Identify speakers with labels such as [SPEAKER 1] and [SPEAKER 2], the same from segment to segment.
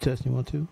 [SPEAKER 1] Testing 1, 2.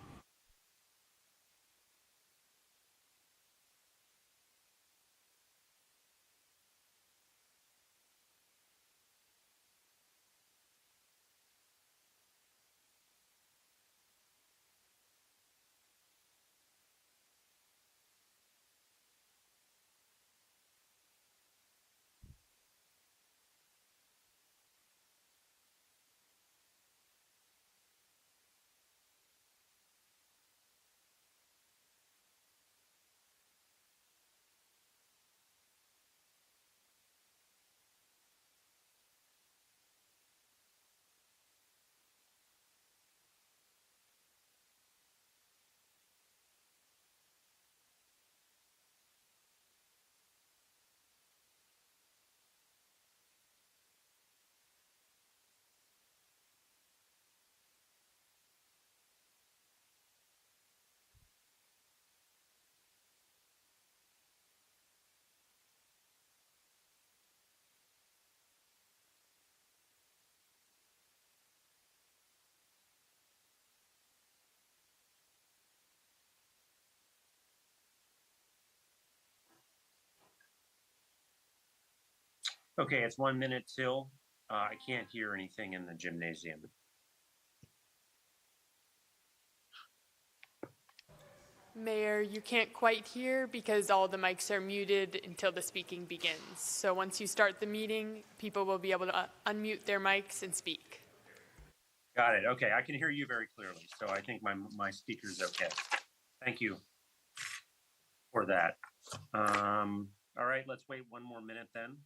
[SPEAKER 2] Okay, it's 1 minute till. I can't hear anything in the gymnasium.
[SPEAKER 3] Mayor, you can't quite hear because all the mics are muted until the speaking begins. So once you start the meeting, people will be able to unmute their mics and speak.
[SPEAKER 2] Got it. Okay, I can hear you very clearly, so I think my speaker's okay. Thank you for that. All right, let's wait 1 more minute then.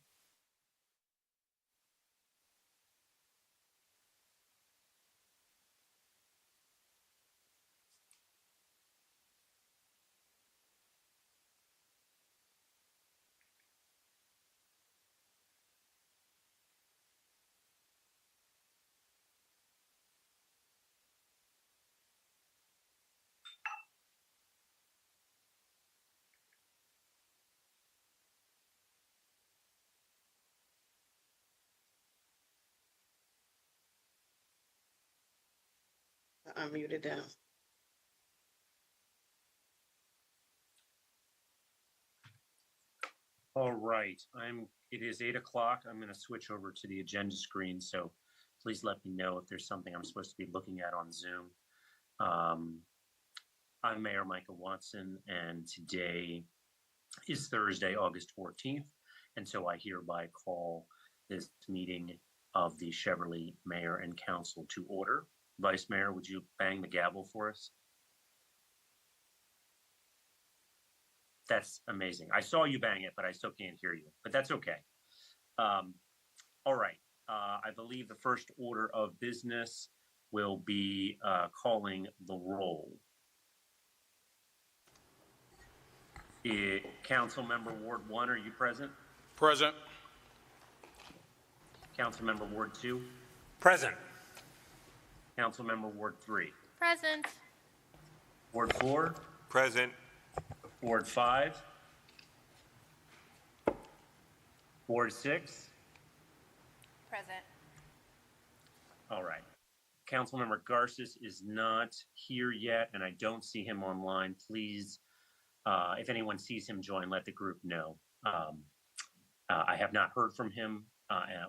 [SPEAKER 4] Unmuted down.
[SPEAKER 2] All right, it is 8 o'clock. I'm going to switch over to the agenda screen, so please let me know if there's something I'm supposed to be looking at on Zoom. I'm Mayor Micah Watson, and today is Thursday, August 14th, and so I hereby call this meeting of the Cheverly Mayor and Council to order. Vice Mayor, would you bang the gavel for us? That's amazing. I saw you bang it, but I still can't hear you, but that's okay. All right. I believe the first order of business will be calling the roll. Councilmember Ward 1, are you present?
[SPEAKER 5] Present.
[SPEAKER 2] Councilmember Ward 2?
[SPEAKER 5] Present.
[SPEAKER 2] Councilmember Ward 3?
[SPEAKER 6] Present.
[SPEAKER 2] Ward 4?
[SPEAKER 5] Present.
[SPEAKER 2] Ward 5? Ward 6?
[SPEAKER 6] Present.
[SPEAKER 2] All right. Councilmember Garces is not here yet, and I don't see him online. Please, if anyone sees him join, let the group know. I have not heard from him.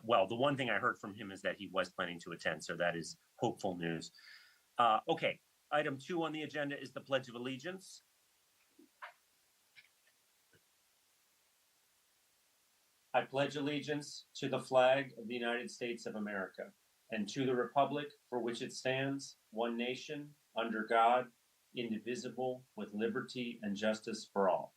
[SPEAKER 2] Well, the one thing I heard from him is that he was planning to attend, so that is hopeful news. Okay, item 2 on the agenda is the Pledge of Allegiance. I pledge allegiance to the flag of the United States of America and to the republic for which it stands, one nation, under God, indivisible, with liberty and justice for all.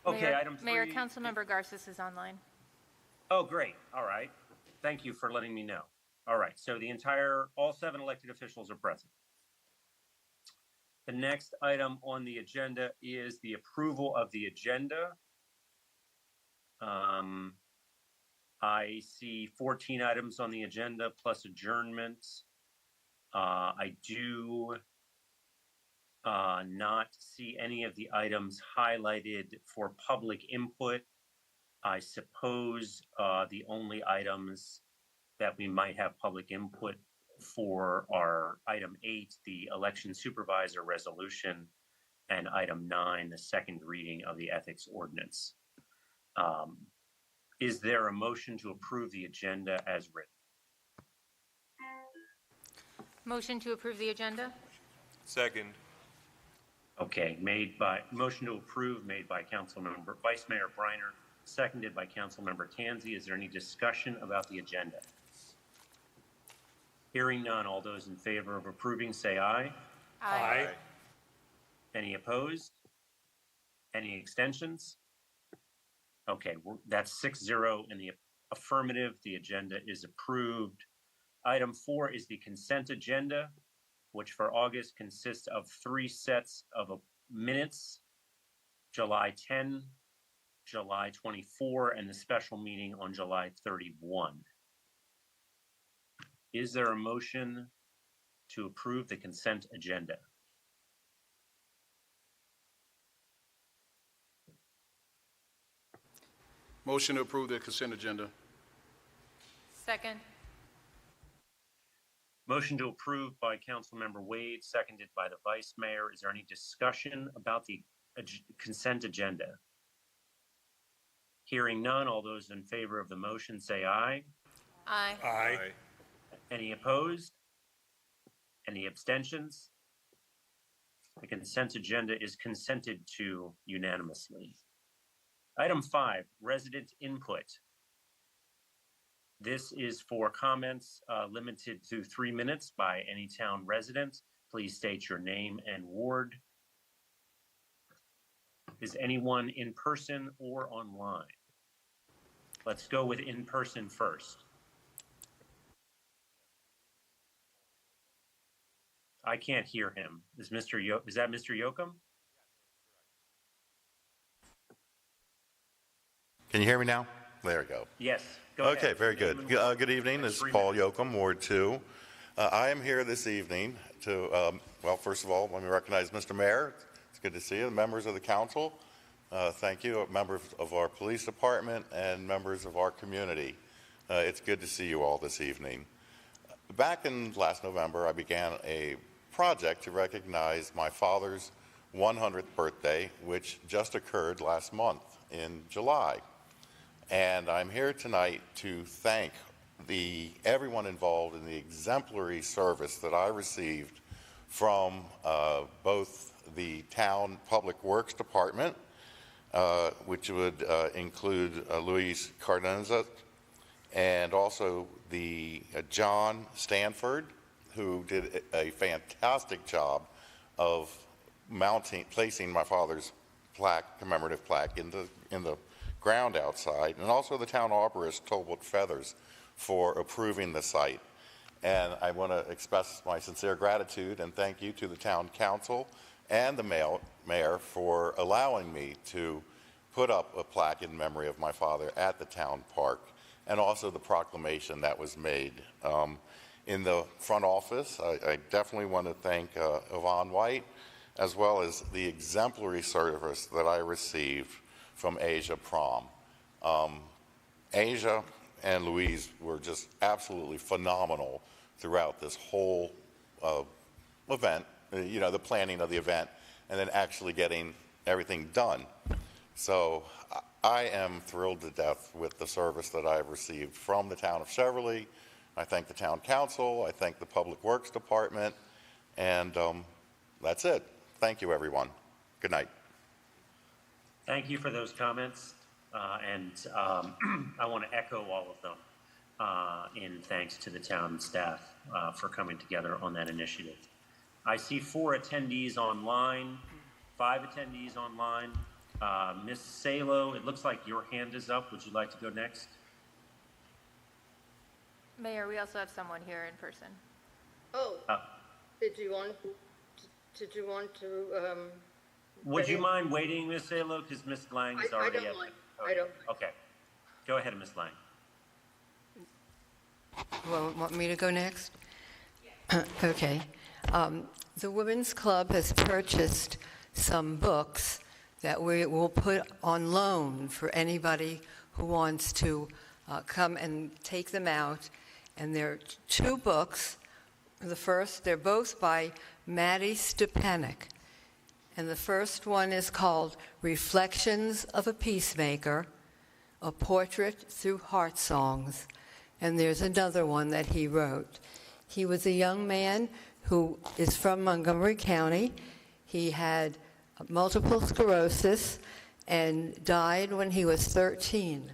[SPEAKER 2] Okay,
[SPEAKER 6] Mayor,
[SPEAKER 2] item 3.
[SPEAKER 6] Mayor, Councilmember Garces is online.
[SPEAKER 2] Oh, great. All right. Thank you for letting me know. All right. So all 7 elected officials are present. The next item on the agenda is the approval of the agenda. I see 14 items on the agenda plus adjournments. I do not see any of the items highlighted for public input. I suppose the only items that we might have public input for our item 8, the election supervisor resolution, and item 9, the second reading of the ethics ordinance. Is there a motion to approve the agenda as written?
[SPEAKER 6] Motion to approve the agenda?
[SPEAKER 5] Second.
[SPEAKER 2] Okay, motion to approve made by Councilmember Vice Mayor Briner, seconded by Councilmember Tansey. Is there any discussion about the agenda? Hearing none, all those in favor of approving say aye.
[SPEAKER 5] Aye.
[SPEAKER 2] Any opposed? Any extensions? Okay, that's 6-0 in the affirmative. The agenda is approved. Item 4 is the consent agenda, which for August consists of 3 sets of minutes, July 10, July 24, and the special meeting on July 31. Is there a motion to approve the consent agenda?
[SPEAKER 1] Motion to approve the consent agenda.
[SPEAKER 6] Second.
[SPEAKER 2] Motion to approve by Councilmember Wade, seconded by the Vice Mayor. Is there any discussion about the consent agenda? Hearing none, all those in favor of the motion say aye.
[SPEAKER 6] Aye.
[SPEAKER 5] Aye.
[SPEAKER 2] Any opposed? Any abstentions? The consent agenda is consented to unanimously. Item 5, resident input. This is for comments limited to 3 minutes by any town resident. Please state your name and ward. Is anyone in person or online? Let's go with in person first. I can't hear him. Is that Mr. Yoakum?
[SPEAKER 4] Can you hear me now? There we go.
[SPEAKER 2] Yes. Go
[SPEAKER 4] Okay,
[SPEAKER 2] ahead.
[SPEAKER 4] very good. Good evening. This is Paul Yoakum, Ward 2. I am here this evening to, well, first of all, let me recognize Mr. Mayor. It's good to see you. The members of the council, thank you. Members of our police department and members of our community. It's good to see you all this evening. Back in last November, I began a project to recognize my father's 100th birthday, which just occurred last month in July. And I'm here tonight to thank everyone involved in the exemplary service that I received from both the town public works department, which would include Luis Cardenza, and also the John Stanford, who did a fantastic job of placing my father's commemorative plaque in the ground outside, and also the town arborist Tolbert Feathers for approving the site. And I want to express my sincere gratitude and thank you to the town council and the mayor for allowing me to put up a plaque in memory of my father at the town park, and also the proclamation that was made. In the front office, I definitely want to thank Yvonne White, as well as the exemplary service that I received from Asia Prom. Asia and Louise were just absolutely phenomenal throughout this whole event, the planning of the event, and then actually getting everything done. So I am thrilled to death with the service that I've received from the town of Cheverly. I thank the town council, I thank the public works department, and that's it. Thank you, everyone. Good night.
[SPEAKER 2] Thank you for those comments, and I want to echo all of them in thanks to the town staff for coming together on that initiative. I see 4 attendees online, 5 attendees online. Ms. Salo, it looks like your hand is up. Would you like to go next?
[SPEAKER 6] Mayor, we also have someone here in person.
[SPEAKER 7] Oh, did you want to,
[SPEAKER 2] Would you mind waiting, Ms. Salo, because Ms. Lang is already
[SPEAKER 7] I don't
[SPEAKER 2] up.
[SPEAKER 7] mind. I don't mind.
[SPEAKER 2] Okay. Go ahead, Ms. Lang.
[SPEAKER 8] Well, want me to go next? Okay. The Women's Club has purchased some books that we will put on loan for anybody who wants to come and take them out And there are two books. The first, they're both by Maddie Stepanek. And the first one is called Reflections of a Peacemaker, A Portrait Through Heart Songs. And there's another one that he wrote. He was a young man who is from Montgomery County. He had multiple sclerosis and died when he was 13.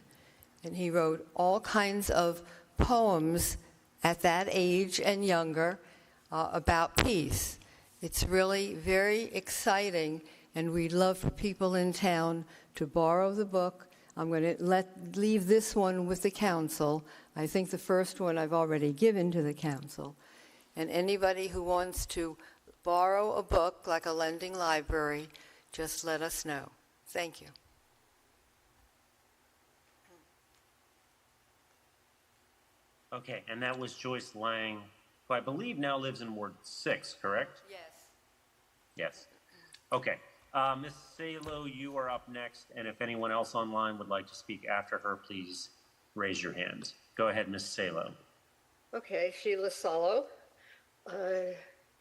[SPEAKER 8] And he wrote all kinds of poems at that age and younger about peace. It's really very exciting, and we'd love for people in town to borrow the book. I'm going to leave this one with the council. I think the first one I've already given to the council. And anybody who wants to borrow a book like a lending library, just let us know. Thank you.
[SPEAKER 2] Okay, and that was Joyce Lang, who I believe now lives in Ward 6, correct?
[SPEAKER 8] Yes.
[SPEAKER 2] Yes. Okay. Ms. Salo, you are up next, and if anyone else online would like to speak after her, please raise your hand. Go ahead, Ms. Salo.
[SPEAKER 7] Okay, Sheila Salo,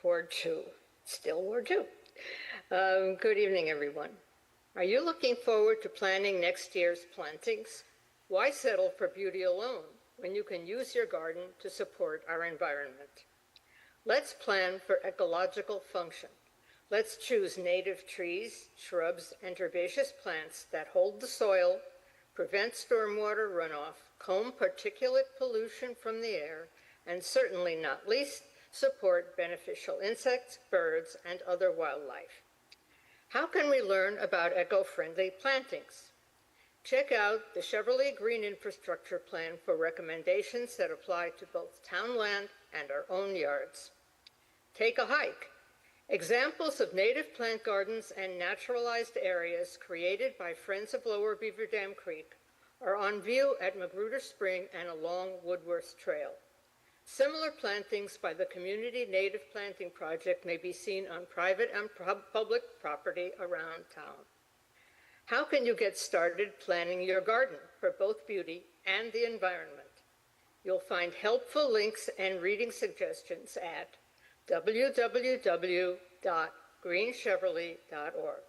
[SPEAKER 7] Ward 2, still Ward 2. Good evening, everyone. Are you looking forward to planning next year's plantings? Why settle for beauty alone when you can use your garden to support our environment? Let's plan for ecological function. Let's choose native trees, shrubs, and herbaceous plants that hold the soil, prevent stormwater runoff, comb particulate pollution from the air, and certainly not least, support beneficial insects, birds, and other wildlife. How can we learn about eco-friendly plantings? Check out the Cheverly Green Infrastructure Plan for recommendations that apply to both town land and our own yards. Take a hike. Examples of native plant gardens and naturalized areas created by Friends of Lower Beaver Dam Creek are on view at Magruder Spring and along Woodworth Trail. Similar plantings by the Community Native Planting Project may be seen on private and public property around town. How can you get started planning your garden for both beauty and the environment? You'll find helpful links and reading suggestions at www.greencheverly.org.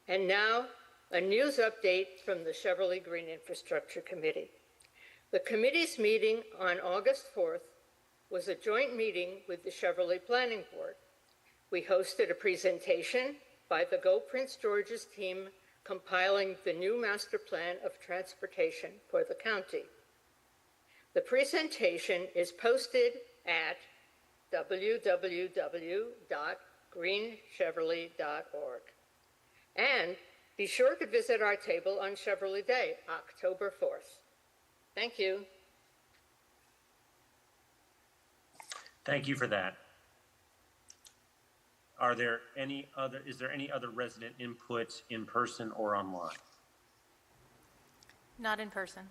[SPEAKER 7] And now, a news update from the Cheverly Green Infrastructure Committee. The committee's meeting on August 4th was a joint meeting with the Cheverly Planning Board. We hosted a presentation by the Go Prince George's team compiling the new master plan of transportation for the county. The presentation is posted at www.greencheverly.org. And be sure to visit our table on Cheverly Day, October 4th. Thank you.
[SPEAKER 2] Thank you for that. Is there any other resident input in person or online?
[SPEAKER 6] Not in person.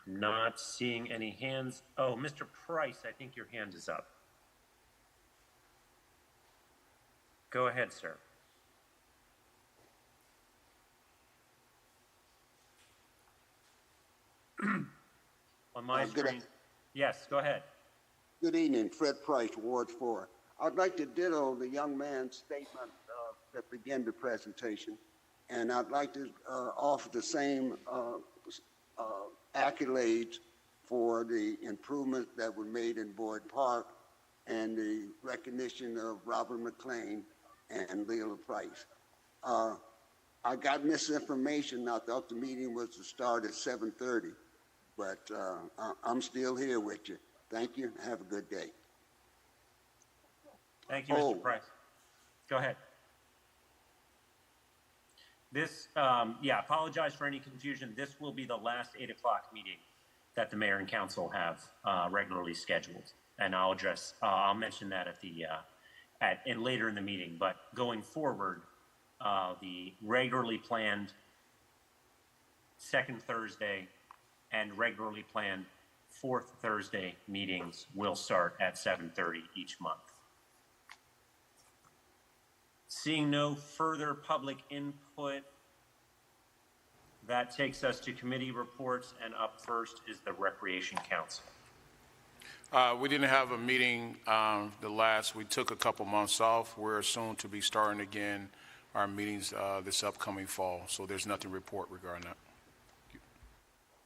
[SPEAKER 2] I'm not seeing any hands. Oh, Mr. Price, I think your hand is up. Go ahead, sir. On my screen. Yes, go ahead.
[SPEAKER 9] Good evening, Fred Price, Ward 4. I'd like to ditto the young man's statement that began the presentation, and I'd like to offer the same accolades for the improvements that were made in Boyd Park and the recognition of Robert McLean and Leila Price. I got misinformation. I thought the meeting was to start at 7:30, but I'm still here with you. Thank you. Have a good day.
[SPEAKER 2] Thank you, Mr. Price. Go ahead. This, apologize for any confusion. This will be the last 8 o'clock meeting that the mayor and council have regularly scheduled, and I'll mention that later in the meeting. But going forward, the regularly planned second Thursday and regularly planned fourth Thursday meetings will start at 7:30 each month. Seeing no further public input, That takes us to committee reports, and up first is the Recreation Council.
[SPEAKER 1] We didn't have a meeting we took a couple months off. We're soon to be starting again our meetings this upcoming fall, so there's nothing to report regarding that.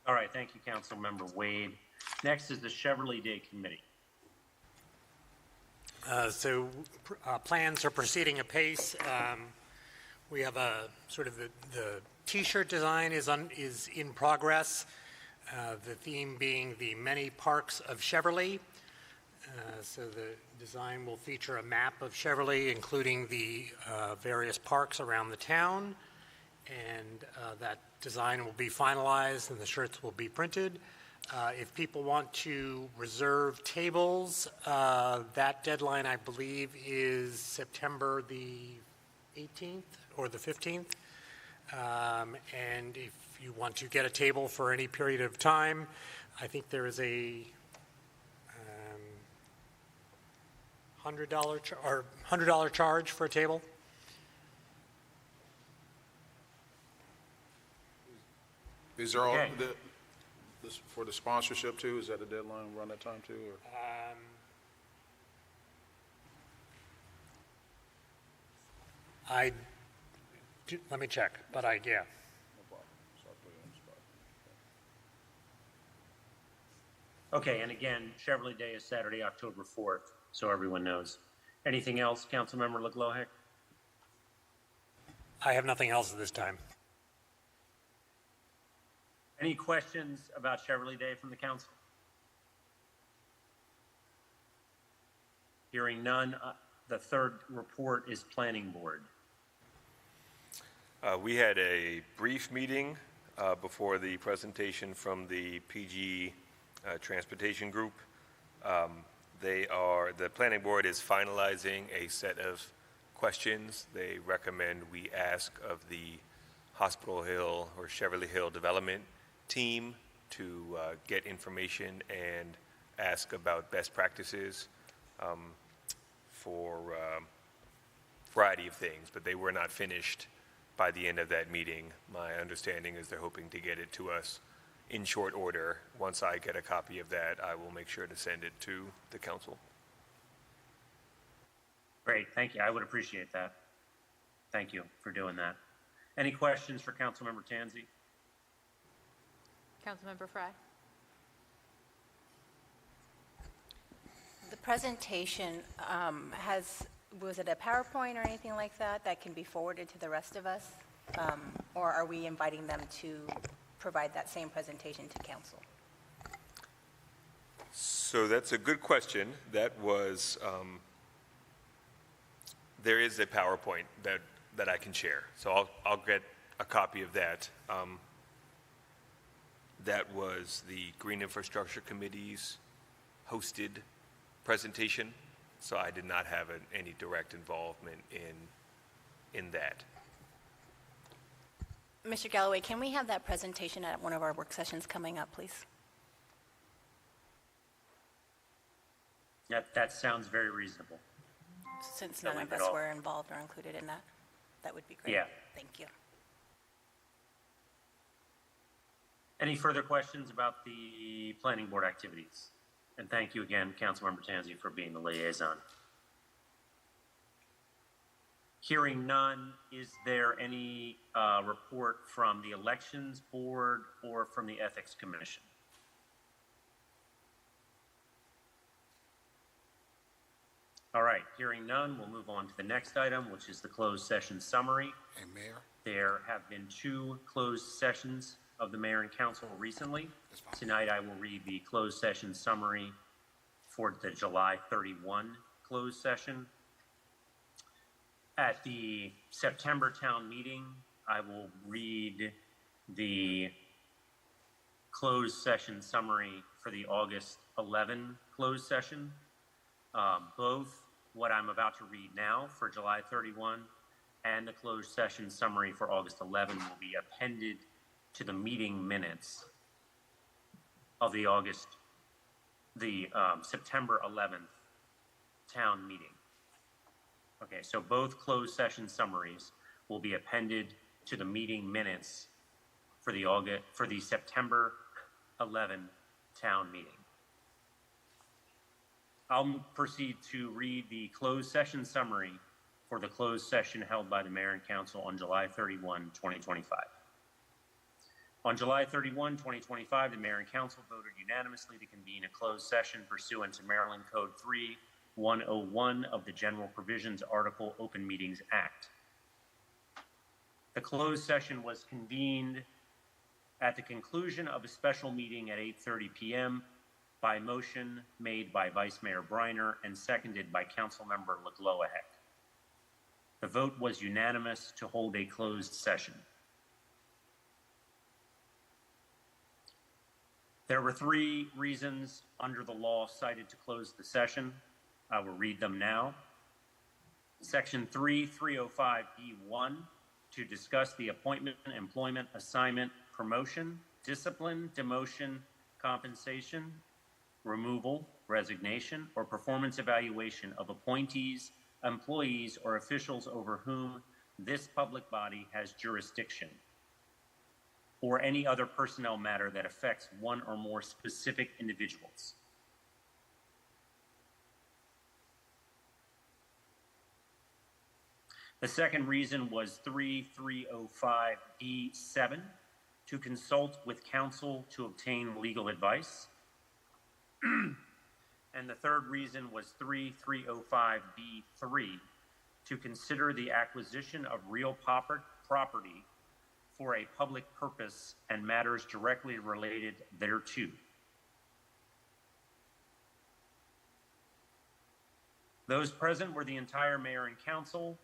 [SPEAKER 2] All right, thank you, Councilmember Wade. Next is the Cheverly Day Committee.
[SPEAKER 10] Plans are proceeding apace. We have a sort of the T-shirt design is in progress. The theme being the many parks of Cheverly. So the design will feature a map of Cheverly, including the various parks around the town, and that design will be finalized and the shirts will be printed. If people want to reserve tables, that deadline, I believe, is September the 18th or the 15th. And if you want to get a table for any period of time, I think there is a $100 charge for a table.
[SPEAKER 1] Is there all,
[SPEAKER 2] Okay.
[SPEAKER 1] for the sponsorship too, is that the deadline around that time too? Or?
[SPEAKER 10] Let me check, but yeah.
[SPEAKER 1] No problem. So I'll put it on the spot.
[SPEAKER 2] Okay, and again, Cheverly Day is Saturday, October 4th, so everyone knows. Anything else, Councilmember LeGlohic?
[SPEAKER 10] I have nothing else at this time.
[SPEAKER 2] Any questions about Cheverly Day from the council? Hearing none, the third report is Planning Board.
[SPEAKER 5] We had a brief meeting before the presentation from the PG Transportation Group. The Planning Board is finalizing a set of questions they recommend we ask of the Hospital Hill or Cheverly Hill Development team to get information and ask about best practices for a variety of things, but they were not finished by the end of that meeting. My understanding is they're hoping to get it to us in short order. Once I get a copy of that, I will make sure to send it to the council.
[SPEAKER 2] Great, thank you. I would appreciate that. Thank you for doing that. Any questions for Councilmember Tansey?
[SPEAKER 6] Councilmember Fry.
[SPEAKER 11] The presentation was it a PowerPoint or anything like that that can be forwarded to the rest of us? Or are we inviting them to provide that same presentation to council?
[SPEAKER 5] So that's a good question. That was, there is a PowerPoint that I can share. So I'll get a copy of that. That was the Green Infrastructure Committee's hosted presentation. So I did not have any direct involvement in that.
[SPEAKER 11] Mr. Galloway, can we have that presentation at one of our work sessions coming up, please?
[SPEAKER 2] That sounds very reasonable.
[SPEAKER 11] Since
[SPEAKER 2] That
[SPEAKER 11] none
[SPEAKER 2] we
[SPEAKER 11] of
[SPEAKER 2] could
[SPEAKER 11] us
[SPEAKER 2] all-
[SPEAKER 11] were involved or included in that, that would be great.
[SPEAKER 2] Yeah.
[SPEAKER 11] Thank you.
[SPEAKER 2] Any further questions about the Planning Board activities? And thank you again, Councilmember Tansey, for being the liaison. Hearing none, is there any report from the Elections Board or from the Ethics Commission? All right, hearing none, we'll move on to the next item, which is the closed session summary.
[SPEAKER 1] Hey, Mayor?
[SPEAKER 2] There have been 2 closed sessions of the mayor and council recently. Tonight, I will read the closed session summary for the July 31 closed session. At the September town meeting, I will read the closed session summary for the August 11 closed session. Both what I'm about to read now for July 31 and the closed session summary for August 11 will be appended to the meeting minutes of the September 11th town meeting. Okay, so both closed session summaries will be appended to the meeting minutes for the September 11 town meeting. I'll proceed to read the closed session summary for the closed session held by the Mayor and Council on July 31, 2025. On July 31, 2025, the Mayor and Council voted unanimously to convene a closed session pursuant to Maryland Code 3101 of the General Provisions Article Open Meetings Act. The closed session was convened at the conclusion of a special meeting at 8:30 p.m. by motion made by Vice Mayor Briner and seconded by Councilmember LeGloahec. The vote was unanimous to hold a closed session. There were 3 reasons under the law cited to close the session. I will read them now. Section 30305B1, to discuss the appointment, employment, assignment, promotion, discipline, demotion, compensation, removal, resignation, or performance evaluation of appointees, employees, or officials over whom this public body has jurisdiction, or any other personnel matter that affects one or more specific individuals. The second reason was 3305B7, to consult with counsel to obtain legal advice. And the third reason was 3305B3, to consider the acquisition of real property for a public purpose and matters directly related thereto. Those present were the entire Mayor and Council,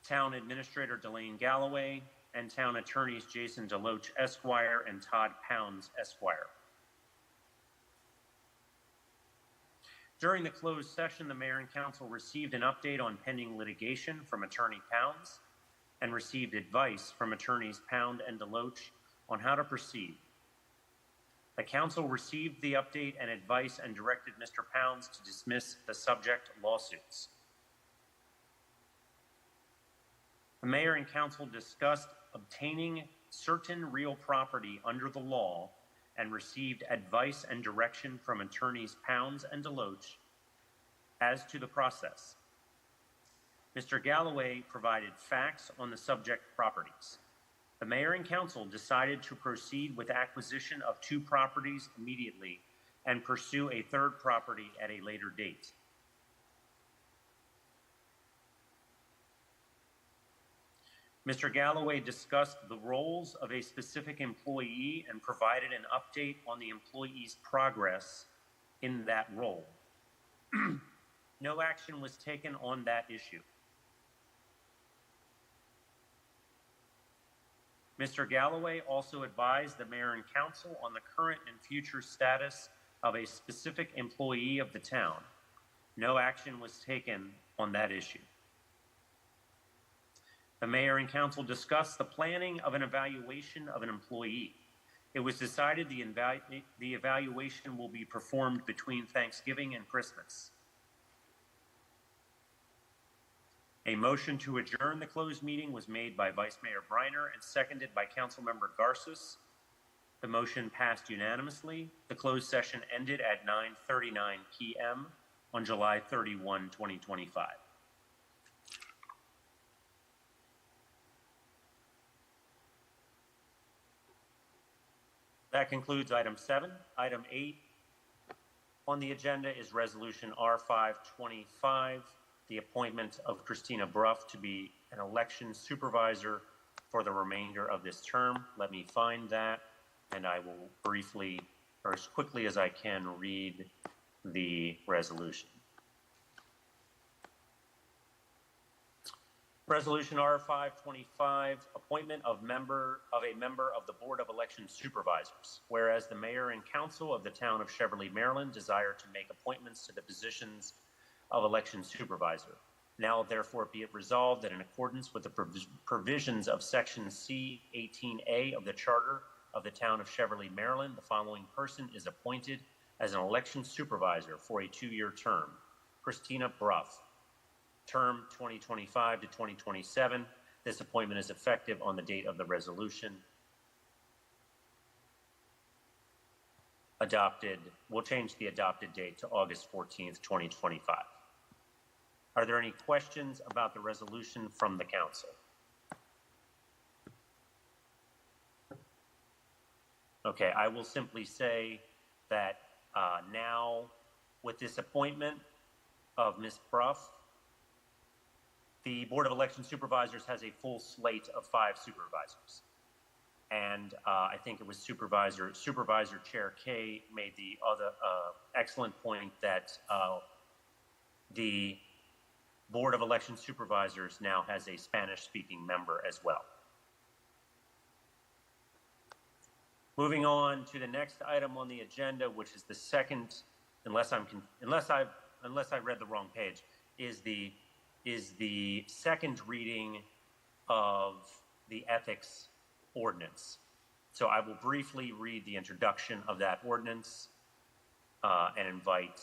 [SPEAKER 2] Town Administrator Delane Galloway, and Town Attorneys Jason Deloach Esquire and Todd Pounds Esquire. During the closed session, the Mayor and Council received an update on pending litigation from Attorney Pounds and received advice from Attorneys Pound and Deloach on how to proceed. The Council received the update and advice and directed Mr. Pounds to dismiss the subject lawsuits. The Mayor and Council discussed obtaining certain real property under the law and received advice and direction from Attorneys Pounds and Deloach as to the process. Mr. Galloway provided facts on the subject properties. The Mayor and Council decided to proceed with acquisition of 2 properties immediately and pursue a third property at a later date. Mr. Galloway discussed the roles of a specific employee and provided an update on the employee's progress in that role. No action was taken on that issue. Mr. Galloway also advised the Mayor and Council on the current and future status of a specific employee of the town. No action was taken on that issue. The Mayor and Council discussed the planning of an evaluation of an employee. It was decided the evaluation will be performed between Thanksgiving and Christmas. A motion to adjourn the closed meeting was made by Vice Mayor Briner and seconded by Councilmember Garces. The motion passed unanimously. The closed session ended at 9:39 p.m. on July 31, 2025. That concludes item 7. Item 8 on the agenda is Resolution R525, the appointment of Christina Bruff to be an election supervisor for the remainder of this term. Let me find that, and I will briefly, or as quickly as I can, read the resolution. Resolution R525, appointment of a member of the Board of Election Supervisors. Whereas the Mayor and Council of the Town of Cheverly, Maryland desire to make appointments to the positions of election supervisor. Now therefore be it resolved that in accordance with the provisions of Section C-18A of the Charter of the Town of Cheverly, Maryland, the following person is appointed as an election supervisor for a 2-year term. Christina Bruff. Term 2025 to 2027. This appointment is effective on the date of the resolution. we'll change the adopted date to August 14th, 2025. Are there any questions about the resolution from the council? Okay, I will simply say that now, with this appointment of Ms. Bruff, the Board of Election Supervisors has a full slate of 5 supervisors. And I think it was Supervisor Chair Kay made the other excellent point that the Board of Election Supervisors now has a Spanish-speaking member as well. Moving on to the next item on the agenda, which is the second, unless I read the wrong page, is the second reading of the ethics ordinance. So I will briefly read the introduction of that ordinance and invite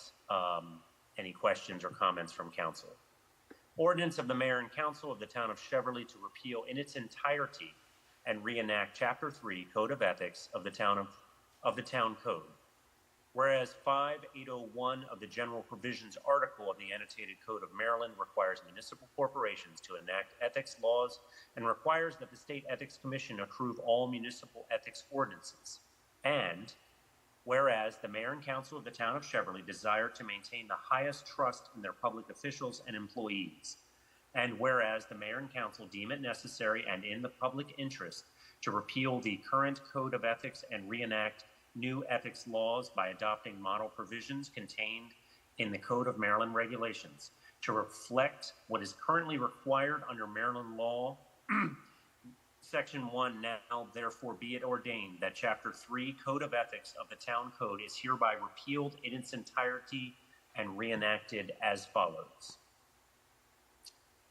[SPEAKER 2] any questions or comments from council. Ordinance of the Mayor and Council of the Town of Cheverly to repeal in its entirety and reenact Chapter 3 Code of Ethics of the Town Code. Whereas 5801 of the General Provisions article of the Annotated Code of Maryland requires municipal corporations to enact ethics laws and requires that the State Ethics Commission approve all municipal ethics ordinances. And whereas the Mayor and Council of the Town of Cheverly desire to maintain the highest trust in their public officials and employees. And whereas the Mayor and Council deem it necessary and in the public interest to repeal the current Code of Ethics and reenact new ethics laws by adopting model provisions contained in the Code of Maryland Regulations to reflect what is currently required under Maryland law, Section 1, now therefore be it ordained that Chapter 3 Code of Ethics of the Town Code is hereby repealed in its entirety and reenacted as follows.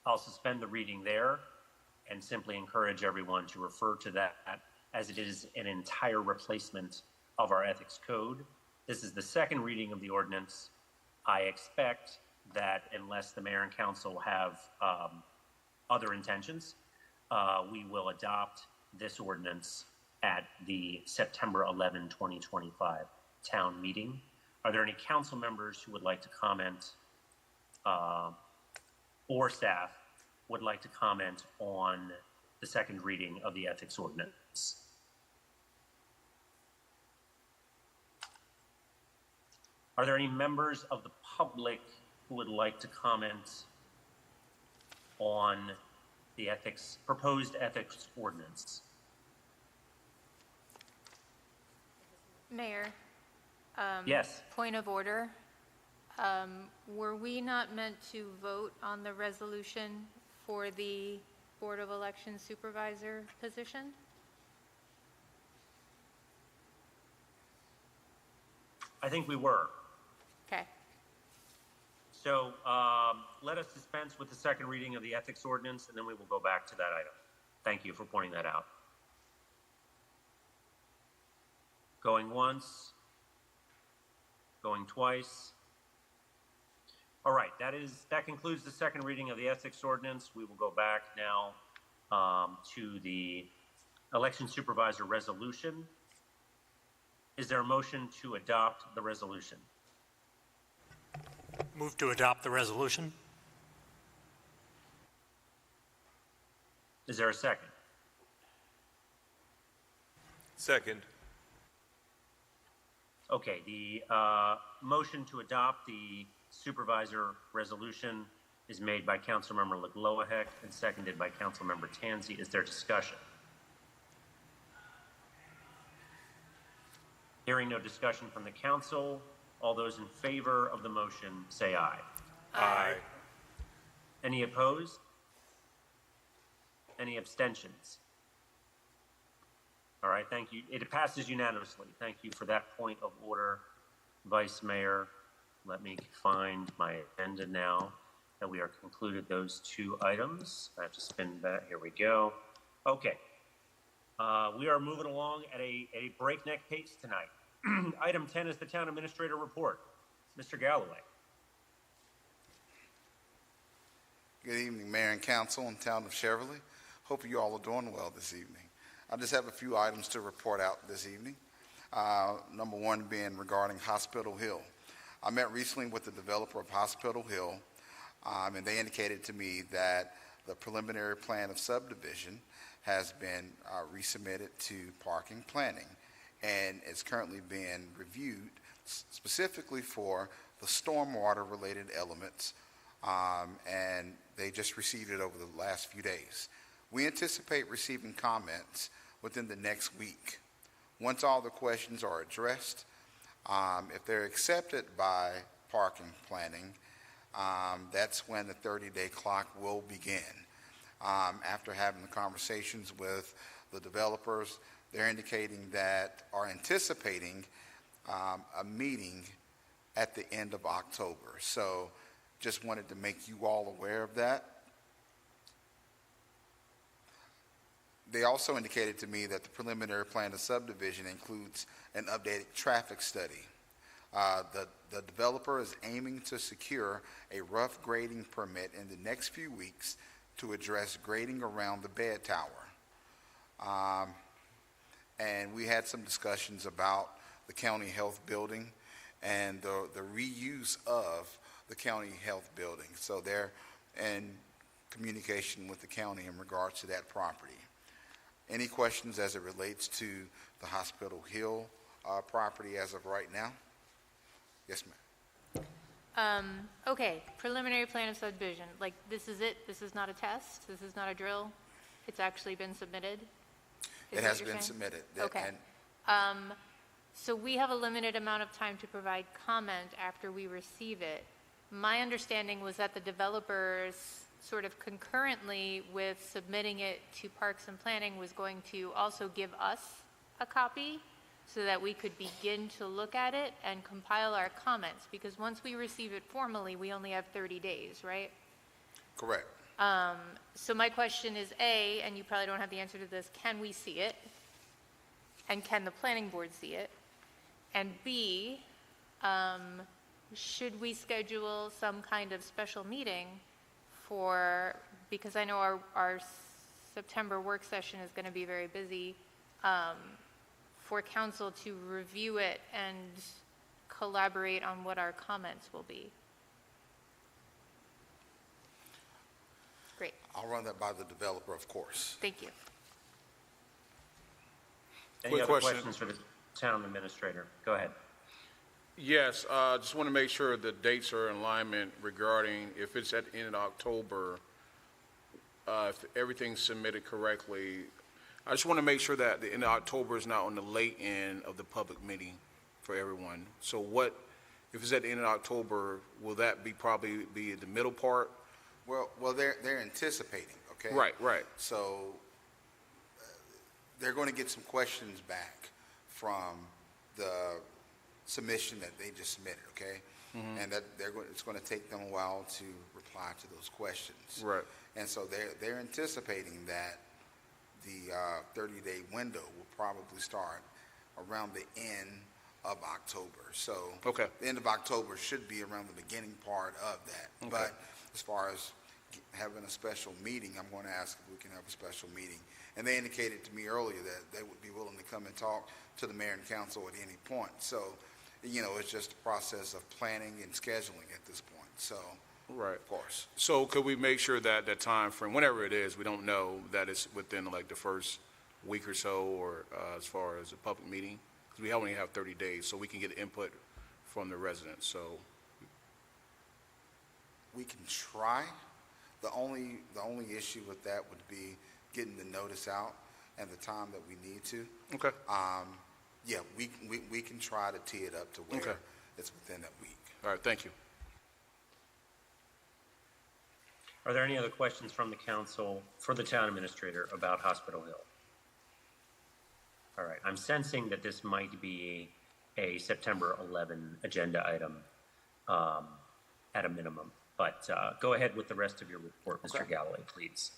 [SPEAKER 2] I'll suspend the reading there and simply encourage everyone to refer to that as it is an entire replacement of our ethics code. This is the second reading of the ordinance. I expect that unless the Mayor and Council have other intentions, we will adopt this ordinance at the September 11, 2025 town meeting. Are there any council members who would like to comment or staff would like to comment on the second reading of the ethics ordinance? Are there any members of the public who would like to comment on the proposed ethics ordinance?
[SPEAKER 6] Mayor?
[SPEAKER 2] Yes.
[SPEAKER 6] Point of order. Were we not meant to vote on the resolution for the Board of Election Supervisor position?
[SPEAKER 2] I think we were.
[SPEAKER 6] Okay.
[SPEAKER 2] So let us dispense with the second reading of the ethics ordinance, and then we will go back to that item. Thank you for pointing that out. Going once, going twice. All right, that concludes the second reading of the ethics ordinance. We will go back now to the election supervisor resolution. Is there a motion to adopt the resolution?
[SPEAKER 10] Move to adopt the resolution.
[SPEAKER 2] Is there a second?
[SPEAKER 5] Second.
[SPEAKER 2] Okay, the motion to adopt the supervisor resolution is made by Councilmember Legloahec and seconded by Councilmember Tansey. Is there discussion? Hearing no discussion from the council, all those in favor of the motion say aye.
[SPEAKER 5] Aye.
[SPEAKER 2] Any opposed? Any abstentions? All right, thank you. It passes unanimously. Thank you for that point of order, Vice Mayor. Let me find my agenda now that we are concluded those two items. I have to spin that. Here we go. Okay. We are moving along at a breakneck pace tonight. Item 10 is the Town Administrator Report. Mr. Galloway.
[SPEAKER 12] Good evening, Mayor and Council in Town of Cheverly. Hope you all are doing well this evening. I just have a few items to report out this evening. Number one being regarding Hospital Hill. I met recently with the developer of Hospital Hill, and they indicated to me that the preliminary plan of subdivision has been resubmitted to parking planning, and it's currently being reviewed specifically for the stormwater-related elements, and they just received it over the last few days. We anticipate receiving comments within the next week. Once all the questions are addressed, if they're accepted by parking planning, that's when the 30-day clock will begin. After having the conversations with the developers, they're indicating that, are anticipating a meeting at the end of October. So just wanted to make you all aware of that. They also indicated to me that the preliminary plan of subdivision includes an updated traffic study. The developer is aiming to secure a rough grading permit in the next few weeks to address grading around the bed tower. And we had some discussions about the county health building and the reuse of the county health building. So they're in communication with the county in regards to that property. Any questions as it relates to the Hospital Hill property as of right now? Yes, ma'am.
[SPEAKER 6] Okay, preliminary plan of subdivision, like this is it, this is not a test, this is not a drill, it's actually been submitted? Is
[SPEAKER 12] It
[SPEAKER 6] that
[SPEAKER 12] has
[SPEAKER 6] what you're
[SPEAKER 12] been
[SPEAKER 6] saying?
[SPEAKER 12] submitted.
[SPEAKER 6] Okay.
[SPEAKER 12] And
[SPEAKER 6] So we have a limited amount of time to provide comment after we receive it. My understanding was that the developers, sort of concurrently with submitting it to Parks and Planning, was going to also give us a copy so that we could begin to look at it and compile our comments, because once we receive it formally, we only have 30 days, right?
[SPEAKER 12] correct.
[SPEAKER 6] So my question is, A, and you probably don't have the answer to this, can we see it? And can the planning board see it? And B, should we schedule some kind of special meeting for, because I know our September work session is going to be very busy, for council to review it and collaborate on what our comments will be? Great,
[SPEAKER 12] I'll run that by the developer, of course.
[SPEAKER 6] thank you.
[SPEAKER 2] Any
[SPEAKER 1] Quick
[SPEAKER 2] other
[SPEAKER 1] question.
[SPEAKER 2] questions for the town administrator? Go ahead.
[SPEAKER 1] Yes, just want to make sure the dates are in alignment regarding if it's at the end of October, if everything's submitted correctly. I just want to make sure that the end of October is not on the late end of the public meeting for everyone. So what, if it's at the end of October, will that be probably be the middle part?
[SPEAKER 12] Well, they're anticipating, okay?
[SPEAKER 1] Right.
[SPEAKER 12] So they're going to get some questions back from the submission that they just submitted, okay? And that it's going to take them a while to reply to those questions.
[SPEAKER 1] Right.
[SPEAKER 12] And so they're anticipating that the 30-day window will probably start around the end of October. So
[SPEAKER 1] Okay.
[SPEAKER 12] the end of October should be around the beginning part of that.
[SPEAKER 1] Okay.
[SPEAKER 12] But as far as having a special meeting, I'm going to ask if we can have a special meeting. And they indicated to me earlier that they would be willing to come and talk to the mayor and council at any point. So, it's just a process of planning and scheduling at this point. So,
[SPEAKER 1] Right.
[SPEAKER 12] of course.
[SPEAKER 1] So could we make sure that that time frame, whenever it is, we don't know that it's within like the first week or so, or as far as a public meeting? Because we only have 30 days, so we can get input from the residents, so.
[SPEAKER 12] We can try. The only issue with that would be getting the notice out and the time that we need to.
[SPEAKER 1] Okay.
[SPEAKER 12] Yeah, we can try to tee it up to where
[SPEAKER 1] Okay.
[SPEAKER 12] it's within that week.
[SPEAKER 1] All right, thank you.
[SPEAKER 2] Are there any other questions from the council for the town administrator about Hospital Hill? All right, I'm sensing that this might be a September 11 agenda item at a minimum, but go ahead with the rest of your report, Mr.
[SPEAKER 12] Okay.
[SPEAKER 2] Galloway, please.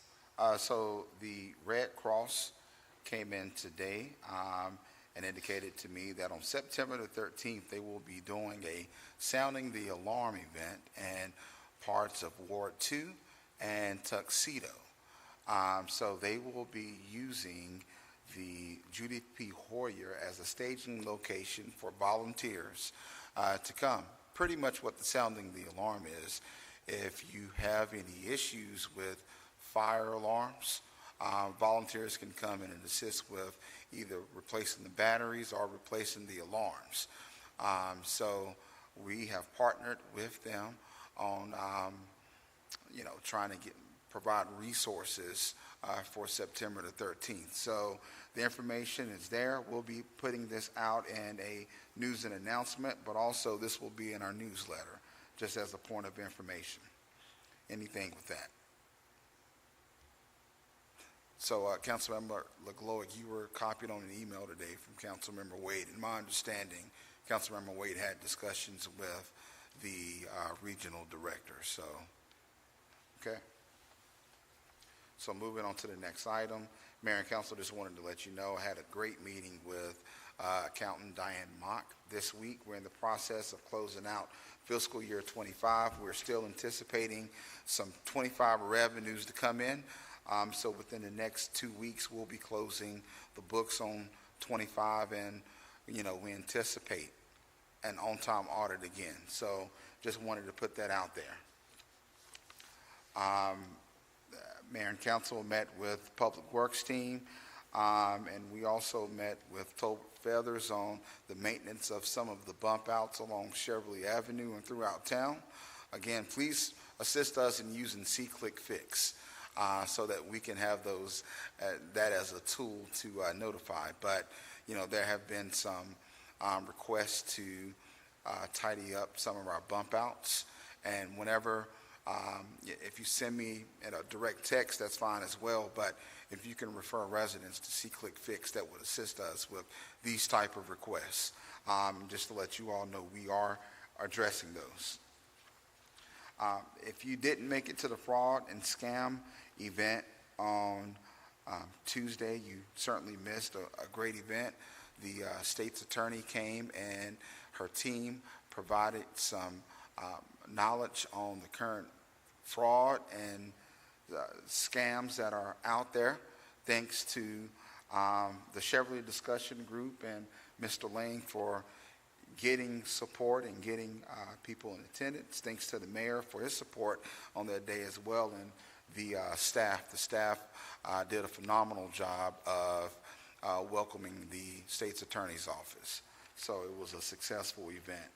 [SPEAKER 12] So the Red Cross came in today and indicated to me that on September the 13th, they will be doing a sounding the alarm event in parts of Ward 2 and Tuxedo. So they will be using the Judy P. Hoyer as a staging location for volunteers to come. Pretty much what the sounding the alarm is. If you have any issues with fire alarms, volunteers can come in and assist with either replacing the batteries or replacing the alarms. So we have partnered with them on, trying to provide resources for September the 13th. So the information is there. We'll be putting this out in a news and announcement, but also this will be in our newsletter, just as a point of information. Anything with that? So, Councilmember LeGlowick, you were copied on an email today from Councilmember Wade. In my understanding, Councilmember Wade had discussions with the regional director. So, okay. So moving on to the next item, Mayor and Council, just wanted to let you know I had a great meeting with Accountant Diane Mock this week. We're in the process of closing out fiscal year 25. We're still anticipating some 25 revenues to come in. So within the next 2 weeks, we'll be closing the books on 25, and we anticipate an on-time audit again. So just wanted to put that out there. Mayor and Council met with Public Works team, and we also met with Toll Feathers on the maintenance of some of the bump outs along Cheverly Avenue and throughout town. Again, please assist us in using C-Click Fix so that we can have those that as a tool to notify. But there have been some requests to tidy up some of our bump outs, and whenever if you send me in a direct text, that's fine as well. But if you can refer residents to C-Click Fix, that would assist us with these type of requests. Just to let you all know, we are addressing those. If you didn't make it to the fraud and scam event on Tuesday, you certainly missed a great event. The state's attorney came and her team provided some knowledge on the current fraud and scams that are out there, thanks to the Cheverly discussion group and Mr. Lane for getting support and getting people in attendance. Thanks to the mayor for his support on that day as well, and the staff. The staff did a phenomenal job of welcoming the state's attorney's office. So it was a successful event.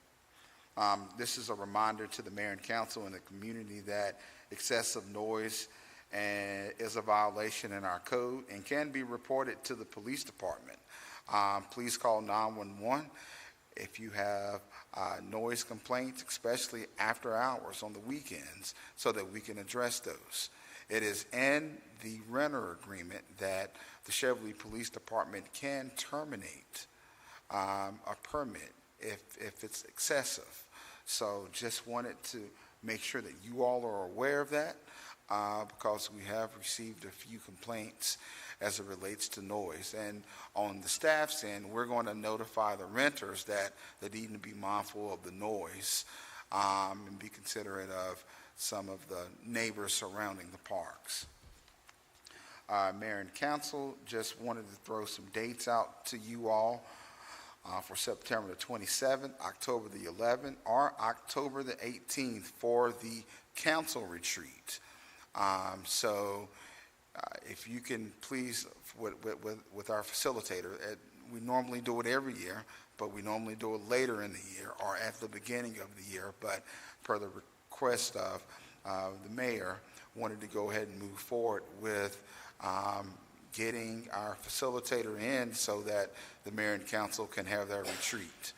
[SPEAKER 12] This is a reminder to the mayor and council and the community that excessive noise is a violation in our code and can be reported to the police department. Please call 911 if you have noise complaints, especially after hours on the weekends, so that we can address those. It is in the renter agreement that the Cheverly Police Department can terminate a permit if it's excessive. So just wanted to make sure that you all are aware of that because we have received a few complaints as it relates to noise. And on the staff's end, we're going to notify the renters that they need to be mindful of the noise and be considerate of some of the neighbors surrounding the parks. Mayor and council, just wanted to throw some dates out to you all for September the 27th, October the 11th, or October the 18th for the council retreat. If you can please, with our facilitator, we normally do it every year, but we normally do it later in the year or at the beginning of the year. But per the request of the mayor, wanted to go ahead and move forward with getting our facilitator in so that the mayor and council can have their retreat.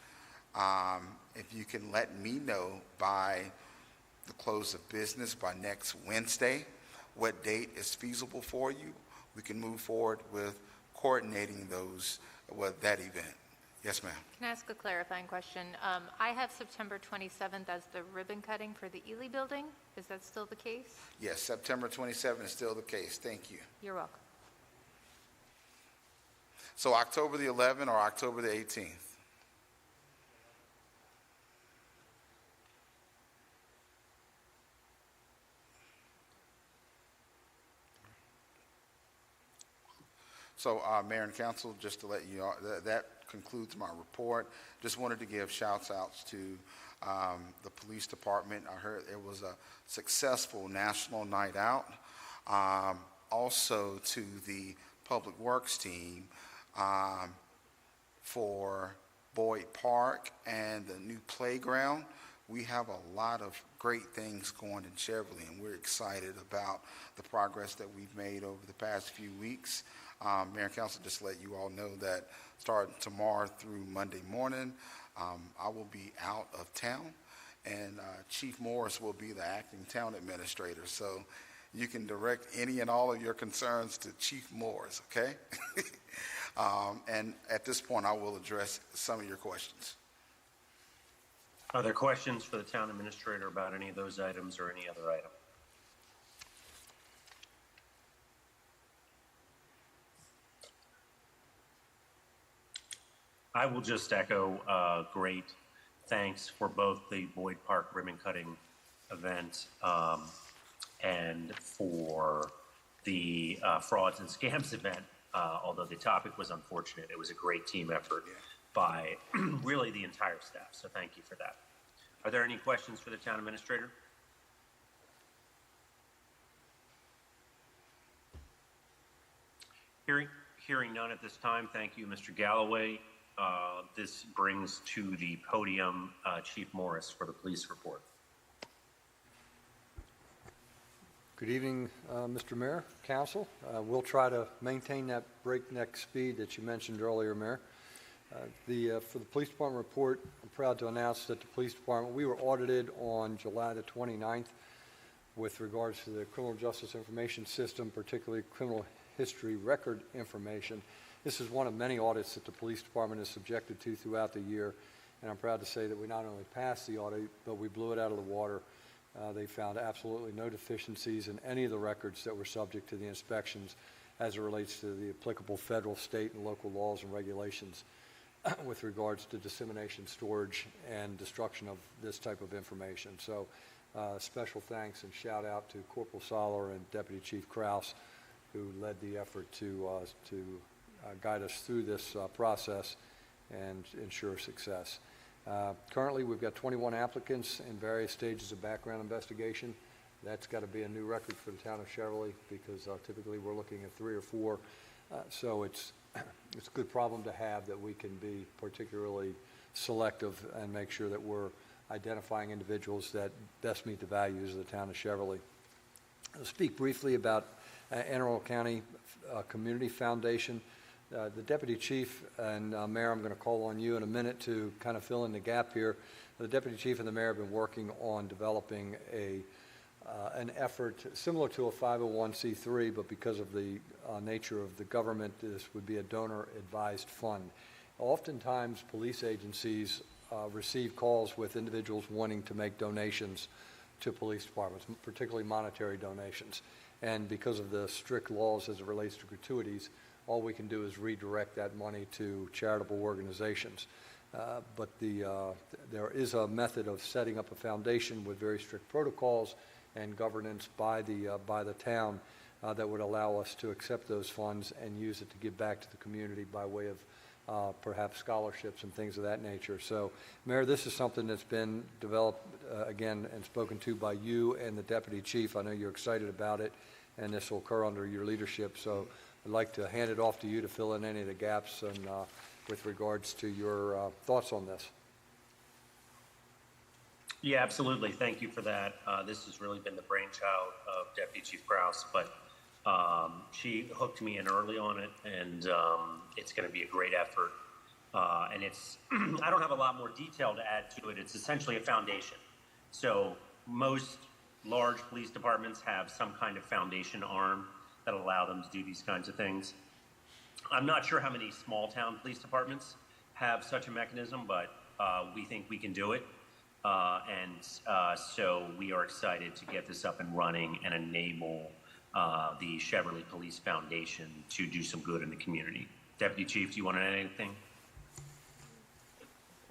[SPEAKER 12] If you can let me know by the close of business by next Wednesday what date is feasible for you, we can move forward with coordinating that event. Yes, ma'am.
[SPEAKER 6] Can I ask a clarifying question? I have September 27th as the ribbon cutting for the Ely building. Is that still the case?
[SPEAKER 12] Yes, September 27th is still the case. Thank you.
[SPEAKER 6] You're welcome.
[SPEAKER 12] So October the 11th or October the 18th? So, Mayor and Council, just to let you know, that concludes my report. Just wanted to give shouts-outs to the police department. I heard it was a successful national night out. Also to the Public Works team for Boyd Park and the new playground. We have a lot of great things going in Cheverly, and we're excited about the progress that we've made over the past few weeks. Mayor and Council, just to let you all know that starting tomorrow through Monday morning, I will be out of town, and Chief Morris will be the acting town administrator. So you can direct any and all of your concerns to Chief Morris, okay? And at this point, I will address some of your questions.
[SPEAKER 2] Are there questions for the town administrator about any of those items or any other item? I will just echo great thanks for both the Boyd Park ribbon cutting event and for the frauds and scams event. Although the topic was unfortunate, it was a great team effort by really the entire staff. So thank you for that. Are there any questions for the town administrator? Hearing none at this time. Thank you, Mr. Galloway. This brings to the podium Chief Morris for the police report.
[SPEAKER 13] Good evening, Mr. Mayor, Council. We'll try to maintain that breakneck speed that you mentioned earlier, Mayor. For the police department report, I'm proud to announce that the police department, we were audited on July the 29th with regards to the criminal justice information system, particularly criminal history record information. This is one of many audits that the police department is subjected to throughout the year, and I'm proud to say that we not only passed the audit, but we blew it out of the water. They found absolutely no deficiencies in any of the records that were subject to the inspections as it relates to the applicable federal, state, and local laws and regulations with regards to dissemination, storage, and destruction of this type of information. So special thanks and shout out to Corporal Soller and Deputy Chief Kraus, who led the effort to guide us through this process and ensure success. Currently, we've got 21 applicants in various stages of background investigation. That's got to be a new record for the town of Cheverly because typically we're looking at 3 or 4. So it's a good problem to have that we can be particularly selective and make sure that we're identifying individuals that best meet the values of the town of Cheverly. I'll speak briefly about Anne Arundel County Community Foundation. The Deputy Chief and Mayor, I'm going to call on you in a minute to kind of fill in the gap here. The Deputy Chief and the Mayor have been working on developing an effort similar to a 501c3, but because of the nature of the government, this would be a donor-advised fund. Oftentimes, police agencies receive calls with individuals wanting to make donations to police departments, particularly monetary donations. And because of the strict laws as it relates to gratuities, all we can do is redirect that money to charitable organizations. But there is a method of setting up a foundation with very strict protocols and governance by the town that would allow us to accept those funds and use it to give back to the community by way of perhaps scholarships and things of that nature. So, Mayor, this is something that's been developed again and spoken to by you and the Deputy Chief. I know you're excited about it, and this will occur under your leadership. So I'd like to hand it off to you to fill in any of the gaps and with regards to your thoughts on this.
[SPEAKER 2] Yeah, absolutely. Thank you for that. This has really been the brainchild of Deputy Chief Kraus, but she hooked me in early on it, and it's going to be a great effort. And it's, I don't have a lot more detail to add to it. It's essentially a foundation. So most large police departments have some kind of foundation arm that allow them to do these kinds of things. I'm not sure how many small town police departments have such a mechanism, but we think we can do it. So we are excited to get this up and running and enable the Cheverly Police Foundation to do some good in the community. Deputy Chief, do you want to add anything?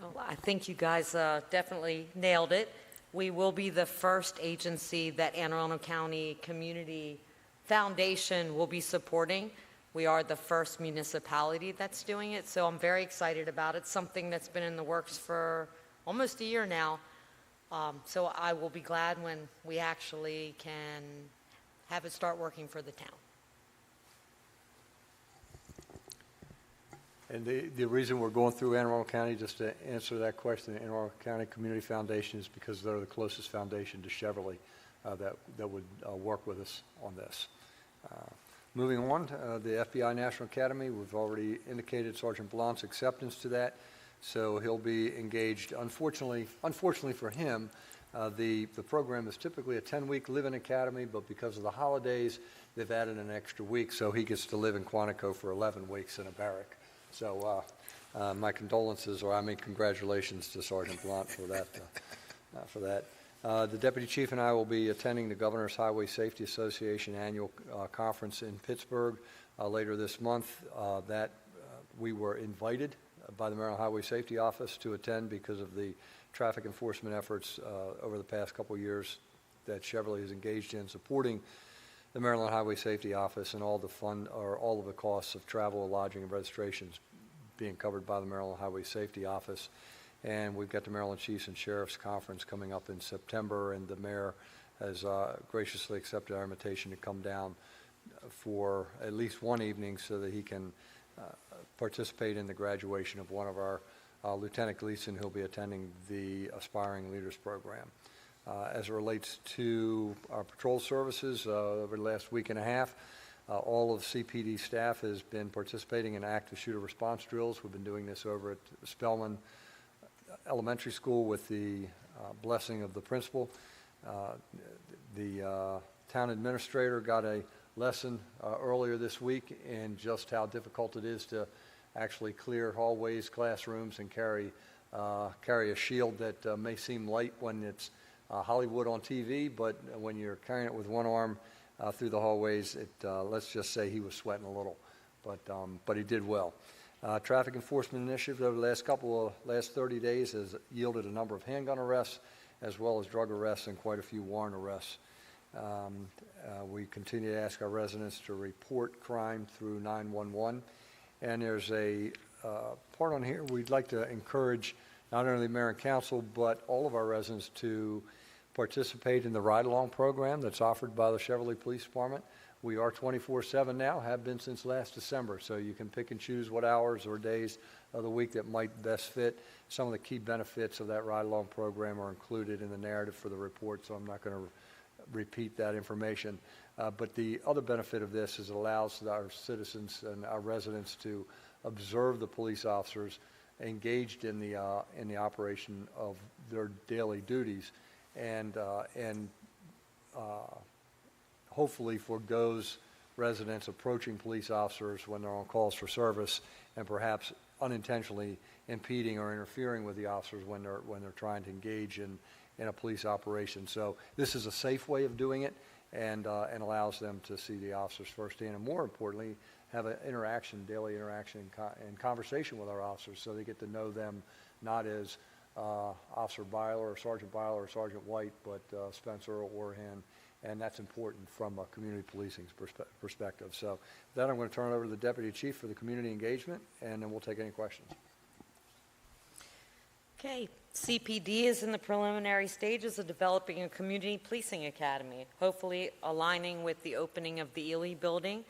[SPEAKER 14] Well, I think you guys definitely nailed it. We will be the first agency that Anne Arundel County Community Foundation will be supporting. We are the first municipality that's doing it, so I'm very excited about it. Something that's been in the works for almost a year now. So I will be glad when we actually can have it start working for the town.
[SPEAKER 13] And the reason we're going through Anne Arundel County, just to answer that question, the Anne Arundel County Community Foundation is because they're the closest foundation to Cheverly that would work with us on this. Moving on, the FBI National Academy, we've already indicated Sergeant Blount's acceptance to that, so he'll be engaged. Unfortunately for him, the program is typically a 10-week live-in academy, but because of the holidays, they've added an extra week, so he gets to live in Quantico for 11 weeks in a barrack. So my condolences, or I mean congratulations to Sergeant Blount for that. The Deputy Chief and I will be attending the Governor's Highway Safety Association annual conference in Pittsburgh later this month. We were invited by the Maryland Highway Safety Office to attend because of the traffic enforcement efforts over the past couple of years that Cheverly is engaged in supporting the Maryland Highway Safety Office and all of the costs of travel, lodging, and registrations being covered by the Maryland Highway Safety Office. And we've got the Maryland Chiefs and Sheriffs Conference coming up in September, and the mayor has graciously accepted our invitation to come down for at least one evening so that he can participate in the graduation of one of our Lieutenant Gleason, who'll be attending the Aspiring Leaders Program. As it relates to our patrol services, over the last week and a half, all of CPD staff has been participating in active shooter response drills. We've been doing this over at Spellman Elementary School with the blessing of the principal. The town administrator got a lesson earlier this week in just how difficult it is to actually clear hallways, classrooms, and carry a shield that may seem light when it's Hollywood on TV, but when you're carrying it with one arm through the hallways, let's just say he was sweating a little, but he did well. Traffic enforcement initiatives over the last 30 days has yielded a number of handgun arrests as well as drug arrests and quite a few warrant arrests. We continue to ask our residents to report crime through 911, and there's a part on here we'd like to encourage not only the mayor and council but all of our residents to participate in the ride-along program that's offered by the Cheverly Police Department. We are 24/7 now, have been since last December, so you can pick and choose what hours or days of the week that might best fit. Some of the key benefits of that ride-along program are included in the narrative for the report, so I'm not going to repeat that information. But the other benefit of this is it allows our citizens and our residents to observe the police officers engaged in the operation of their daily duties, and hopefully forgoes residents approaching police officers when they're on calls for service and perhaps unintentionally impeding or interfering with the officers when they're trying to engage in a police operation. So this is a safe way of doing it and allows them to see the officers firsthand, and more importantly, have an daily interaction and conversation with our officers, so they get to know them not as Officer Byler or Sergeant Byler or Sergeant White, but Spencer or Orhan, and that's important from a community policing perspective. So with that, I'm going to turn it over to the Deputy Chief for the community engagement, and then we'll take any questions.
[SPEAKER 14] Okay, CPD is in the preliminary stages of developing a community policing academy, hopefully aligning with the opening of the Ely building.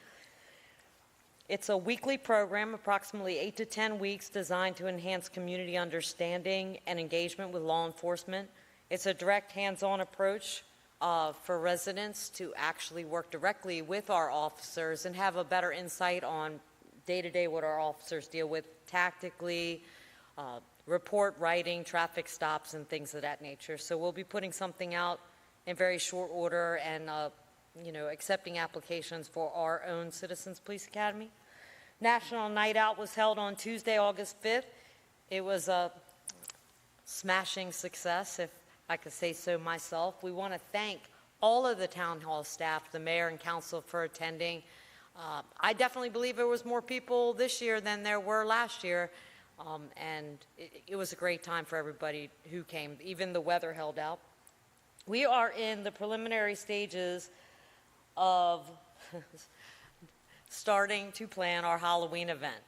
[SPEAKER 14] It's a weekly program, approximately 8 to 10 weeks, designed to enhance community understanding and engagement with law enforcement. It's a direct hands-on approach for residents to actually work directly with our officers and have a better insight on day-to-day what our officers deal with tactically, report writing, traffic stops, and things of that nature. So we'll be putting something out in very short order and accepting applications for our own Citizens Police Academy. National Night Out was held on Tuesday, August 5th. It was a smashing success, if I could say so myself. We want to thank all of the town hall staff, the mayor and council for attending. I definitely believe there was more people this year than there were last year, and it was a great time for everybody who came. Even the weather held out. We are in the preliminary stages of starting to plan our Halloween event.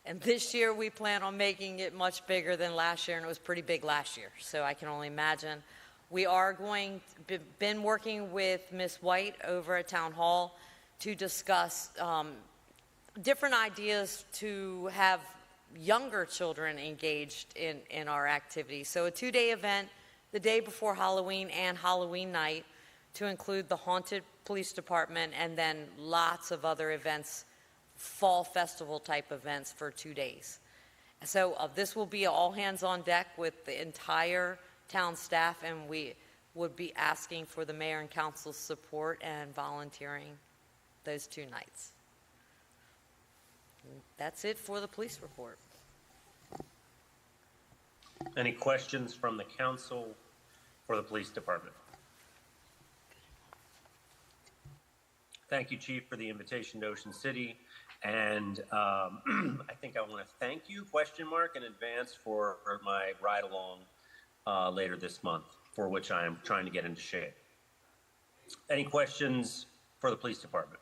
[SPEAKER 14] And this year we plan on making it much bigger than last year, and it was pretty big last year, so I can only imagine. We are been working with Ms. White over at Town Hall to discuss different ideas to have younger children engaged in our activities. So a 2-day event, the day before Halloween and Halloween night, to include the Haunted Police Department, and then lots of other events, fall festival type events for 2 days. So this will be all hands on deck with the entire town staff, and we would be asking for the mayor and council's support and volunteering those 2 nights. That's it for the police report.
[SPEAKER 2] Any questions from the council for the police department? Thank you, Chief, for the invitation to Ocean City. And I think I want to thank you, in advance for my ride along later this month, for which I am trying to get into shape. Any questions for the police department?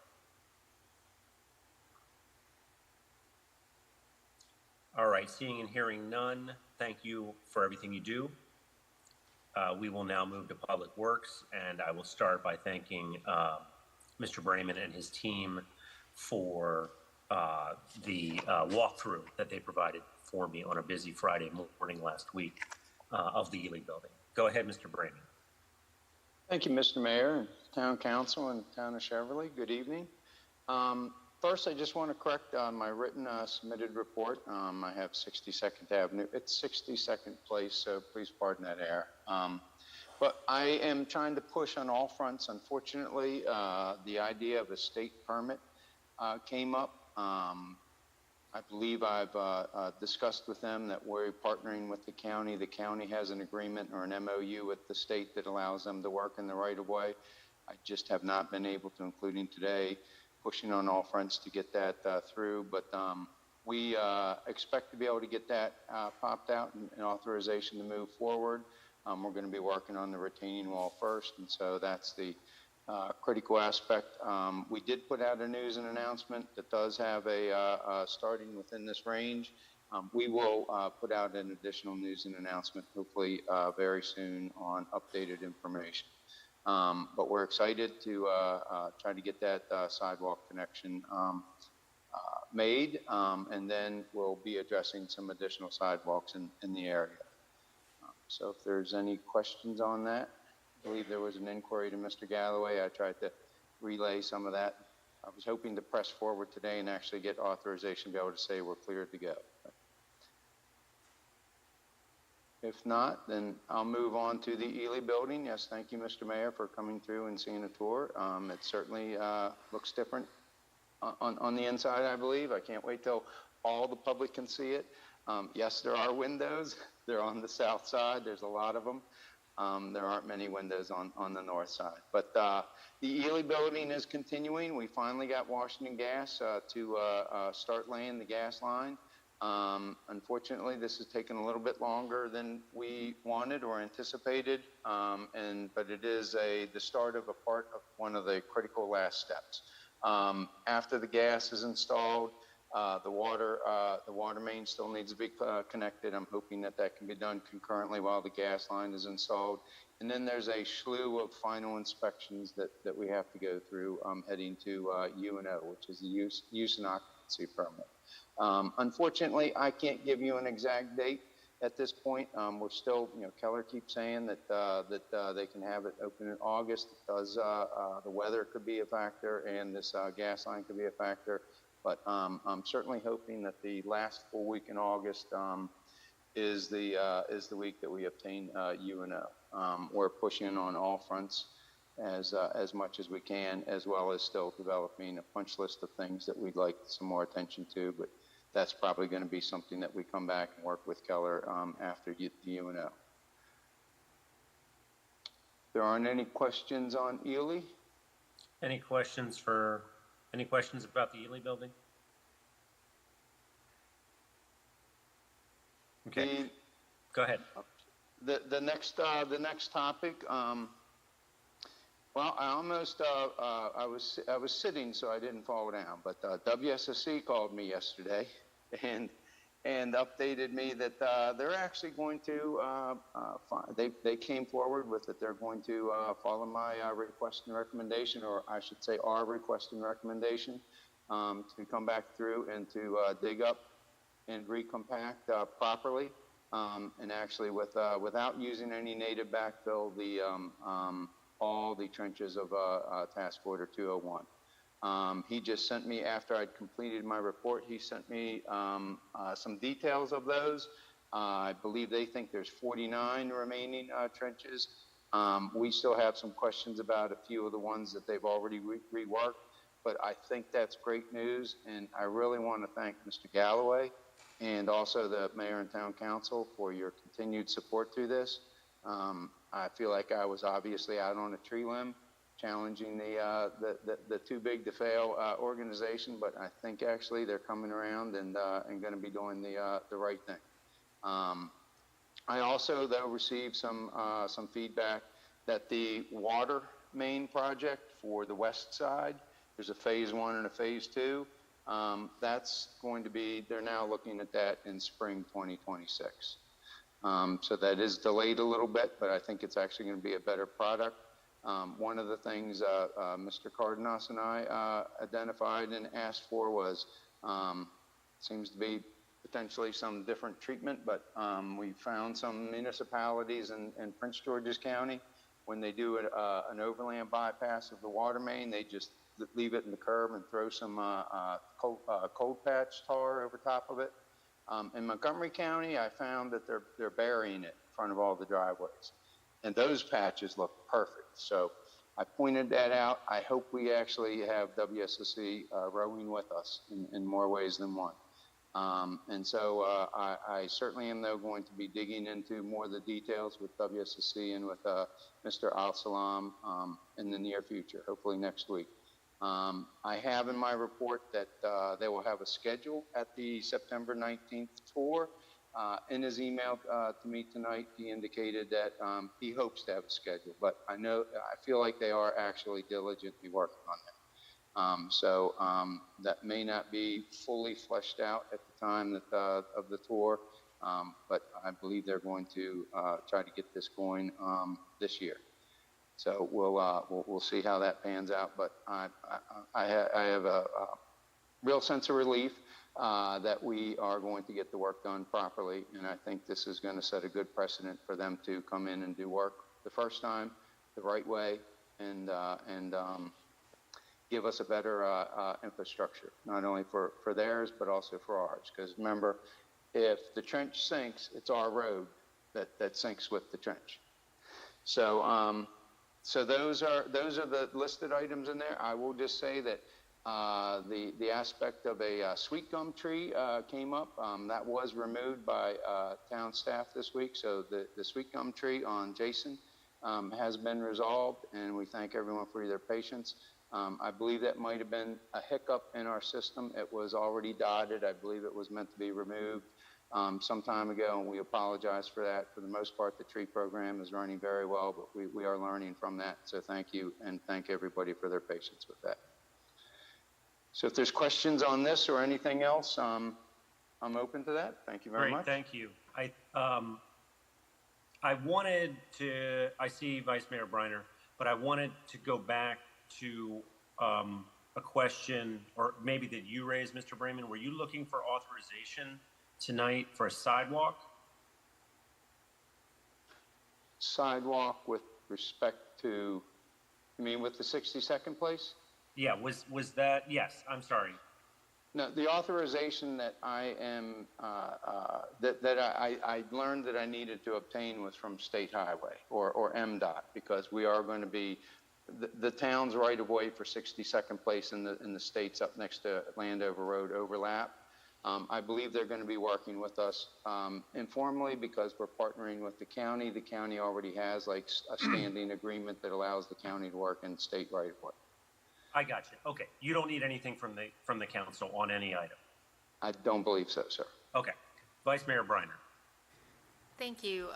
[SPEAKER 2] All right, seeing and hearing none, thank you for everything you do. We will now move to Public Works, and I will start by thanking Mr. Brayman and his team for the walkthrough that they provided for me on a busy Friday morning last week of the Ely building. Go ahead, Mr. Brayman.
[SPEAKER 15] Thank you, Mr. Mayor, and Town Council, and Town of Cheverly. Good evening. First, I just want to correct my written submitted report. I have 62nd Avenue. It's 62nd Place, so please pardon that error. But I am trying to push on all fronts. Unfortunately, the idea of a state permit came up. I believe I've discussed with them that we're partnering with the county. The county has an agreement or an MOU with the state that allows them to work in the right-of-way. I just have not been able to, including today, pushing on all fronts to get that through. But we expect to be able to get that popped out and authorization to move forward. We're going to be working on the retaining wall first, and so that's the critical aspect. We did put out a news and announcement that does have a starting within this range. We will put out an additional news and announcement, hopefully very soon, on updated information. But we're excited to try to get that sidewalk connection made, and then we'll be addressing some additional sidewalks in the area. So if there's any questions on that, I believe there was an inquiry to Mr. Galloway. I tried to relay some of that. I was hoping to press forward today and actually get authorization to be able to say we're cleared to go. If not, then I'll move on to the Ely building. Yes, thank you, Mr. Mayor, for coming through and seeing a tour. It certainly looks different on the inside, I believe. I can't wait till all the public can see it. Yes, there are windows. They're on the south side. There's a lot of them. There aren't many windows on the north side. But the Ely building is continuing. We finally got Washington Gas to start laying the gas line. Unfortunately, this has taken a little bit longer than we wanted or anticipated, but it is the start of a part of one of the critical last steps. After the gas is installed, the water main still needs to be connected. I'm hoping that can be done concurrently while the gas line is installed. And then there's a slew of final inspections that we have to go through heading to UNO, which is the use and occupancy permit. Unfortunately, I can't give you an exact date at this point. We're still, Keller keeps saying that they can have it open in August because the weather could be a factor and this gas line could be a factor. But I'm certainly hoping that the last full week in August is the week that we obtain UNO. We're pushing on all fronts as much as we can, as well as still developing a punch list of things that we'd like some more attention to. But that's probably going to be something that we come back and work with Keller after the UNO. There aren't any questions on Ely?
[SPEAKER 2] Any questions about the Ely building? Okay. Go ahead.
[SPEAKER 15] The next topic Well, I almost, I was sitting, so I didn't fall down. But WSSC called me yesterday, and updated me that they're actually going to, they came forward with that they're going to follow my request and recommendation, or I should say our request and recommendation, to come back through and to dig up and recompact properly, and actually without using any native backfill, all the trenches of Task Order 201. He just sent me, after I'd completed my report, he sent me some details of those. I believe they think there's 49 remaining trenches. We still have some questions about a few of the ones that they've already reworked, but I think that's great news, and I really want to thank Mr. Galloway and also the mayor and town council for your continued support through this. I feel like I was obviously out on a tree limb challenging the too big to fail organization, but I think actually they're coming around and going to be doing the right thing. I also, though, received some feedback that the water main project for the west side, there's a phase 1 and a phase 2. That's going to be, they're now looking at that in spring 2026. So that is delayed a little bit, but I think it's actually going to be a better product. One of the things Mr. Cardenas and I identified and asked for was, seems to be potentially some different treatment, but we found some municipalities in Prince George's County, when they do an overland bypass of the water main, they just leave it in the curb and throw some cold patch tar over top of it. In Montgomery County, I found that they're burying it in front of all the driveways, and those patches look perfect. So I pointed that out. I hope we actually have WSSC rowing with us in more ways than one. And so I certainly am, though, going to be digging into more of the details with WSSC and with Mr. Al-Salam in the near future, hopefully next week. I have in my report that they will have a schedule at the September 19th tour. In his email to me tonight, he indicated that he hopes to have a schedule, but I feel like they are actually diligently working on that. So that may not be fully fleshed out at the time that, of the tour, but I believe they're going to try to get this going this year. So we'll see how that pans out. But I have a real sense of relief that we are going to get the work done properly, and I think this is going to set a good precedent for them to come in and do work the first time the right way, and give us a better infrastructure, not only for theirs, but also for ours. Because remember, if the trench sinks, it's our road that sinks with the trench. So so those are the listed items in there. I will just say that the aspect of a sweet gum tree came up. That was removed by town staff this week. So the sweet gum tree on Jason has been resolved, and we thank everyone for their patience. I believe that might have been a hiccup in our system. It was already dotted. I believe it was meant to be removed some time ago, and we apologize for that. For the most part, the tree program is running very well, but we are learning from that. So thank you, and thank everybody for their patience with that. So if there's questions on this or anything else, I'm open to that. Thank you very much.
[SPEAKER 2] Great, thank you. I wanted to, I see Vice Mayor Briner, but I wanted to go back to a question, or maybe that you raised, Mr. Brayman. Were you looking for authorization tonight for a sidewalk?
[SPEAKER 15] Sidewalk with respect to, you mean with the 62nd place?
[SPEAKER 2] Yeah, was that, yes, I'm sorry.
[SPEAKER 15] No, the authorization that I am, I learned that I needed to obtain was from State Highway or MDOT, because we are going to be, the town's right of way for 62nd place in the states up next to Landover Road overlap. I believe they're going to be working with us informally, because we're partnering with the county. The county already has like a standing agreement that allows the county to work in state right of way.
[SPEAKER 2] I got you. Okay, you don't need anything from the council on any item.
[SPEAKER 15] I don't believe so, sir.
[SPEAKER 2] Okay, Vice Mayor Briner.
[SPEAKER 6] Thank you.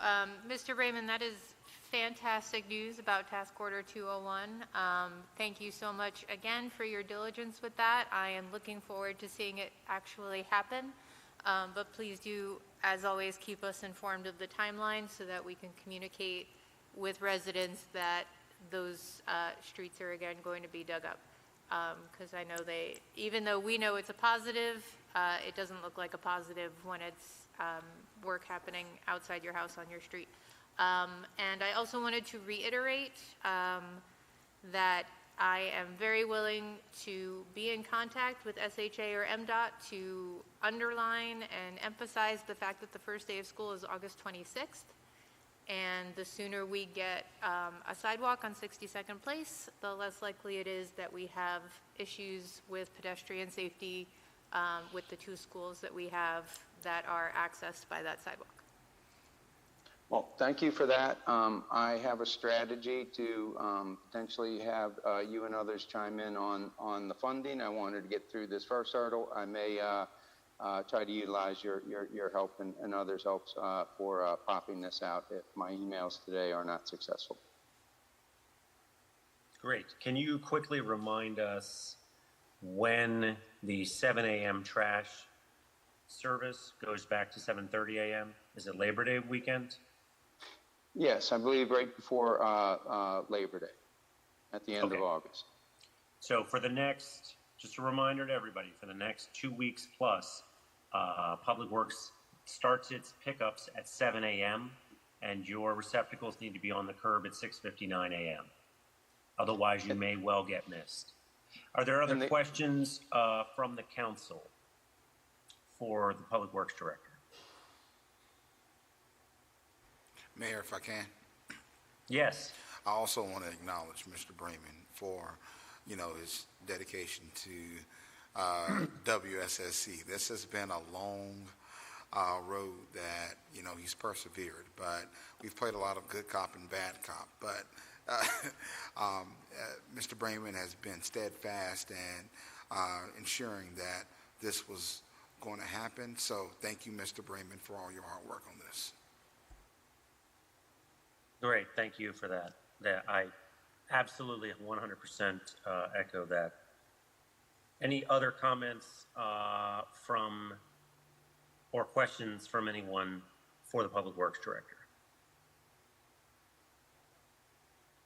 [SPEAKER 6] Mr. Raymond, that is fantastic news about Task Order 201. Thank you so much again for your diligence with that. I am looking forward to seeing it actually happen. But please do, as always, keep us informed of the timeline so that we can communicate with residents that those streets are again going to be dug up. Because I know even though we know it's a positive, it doesn't look like a positive when it's work happening outside your house on your street. And I also wanted to reiterate that I am very willing to be in contact with SHA or MDOT to underline and emphasize the fact that the first day of school is August 26th. And the sooner we get a sidewalk on 62nd Place, the less likely it is that we have issues with pedestrian safety with the two schools that we have that are accessed by that sidewalk.
[SPEAKER 15] Well, thank you for that. I have a strategy to potentially have you and others chime in on the funding. I wanted to get through this first hurdle. I may try to utilize your help and others' help for popping this out if my emails today are not successful.
[SPEAKER 2] Great. Can you quickly remind us when the 7 a.m. trash service goes back to 7:30 a.m.? Is it Labor Day weekend?
[SPEAKER 15] Yes, I believe right before Labor Day, at the end of August.
[SPEAKER 2] So for the next, just a reminder to everybody, for the next 2 weeks plus, Public Works starts its pickups at 7 a.m. and your receptacles need to be on the curb at 6:59 a.m. Otherwise, you may well get missed. Are there other questions from the council for the Public Works Director?
[SPEAKER 12] Mayor, if I can.
[SPEAKER 2] Yes.
[SPEAKER 12] I also want to acknowledge Mr. Bremen for, his dedication to WSSC. This has been a long road that, he's persevered, but we've played a lot of good cop and bad cop. But Mr. Bremen has been steadfast and ensuring that this was going to happen. So thank you, Mr. Bremen, for all your hard work on this.
[SPEAKER 2] Great, thank you for that. I absolutely 100% echo that. Any other comments from or questions from anyone for the Public Works Director?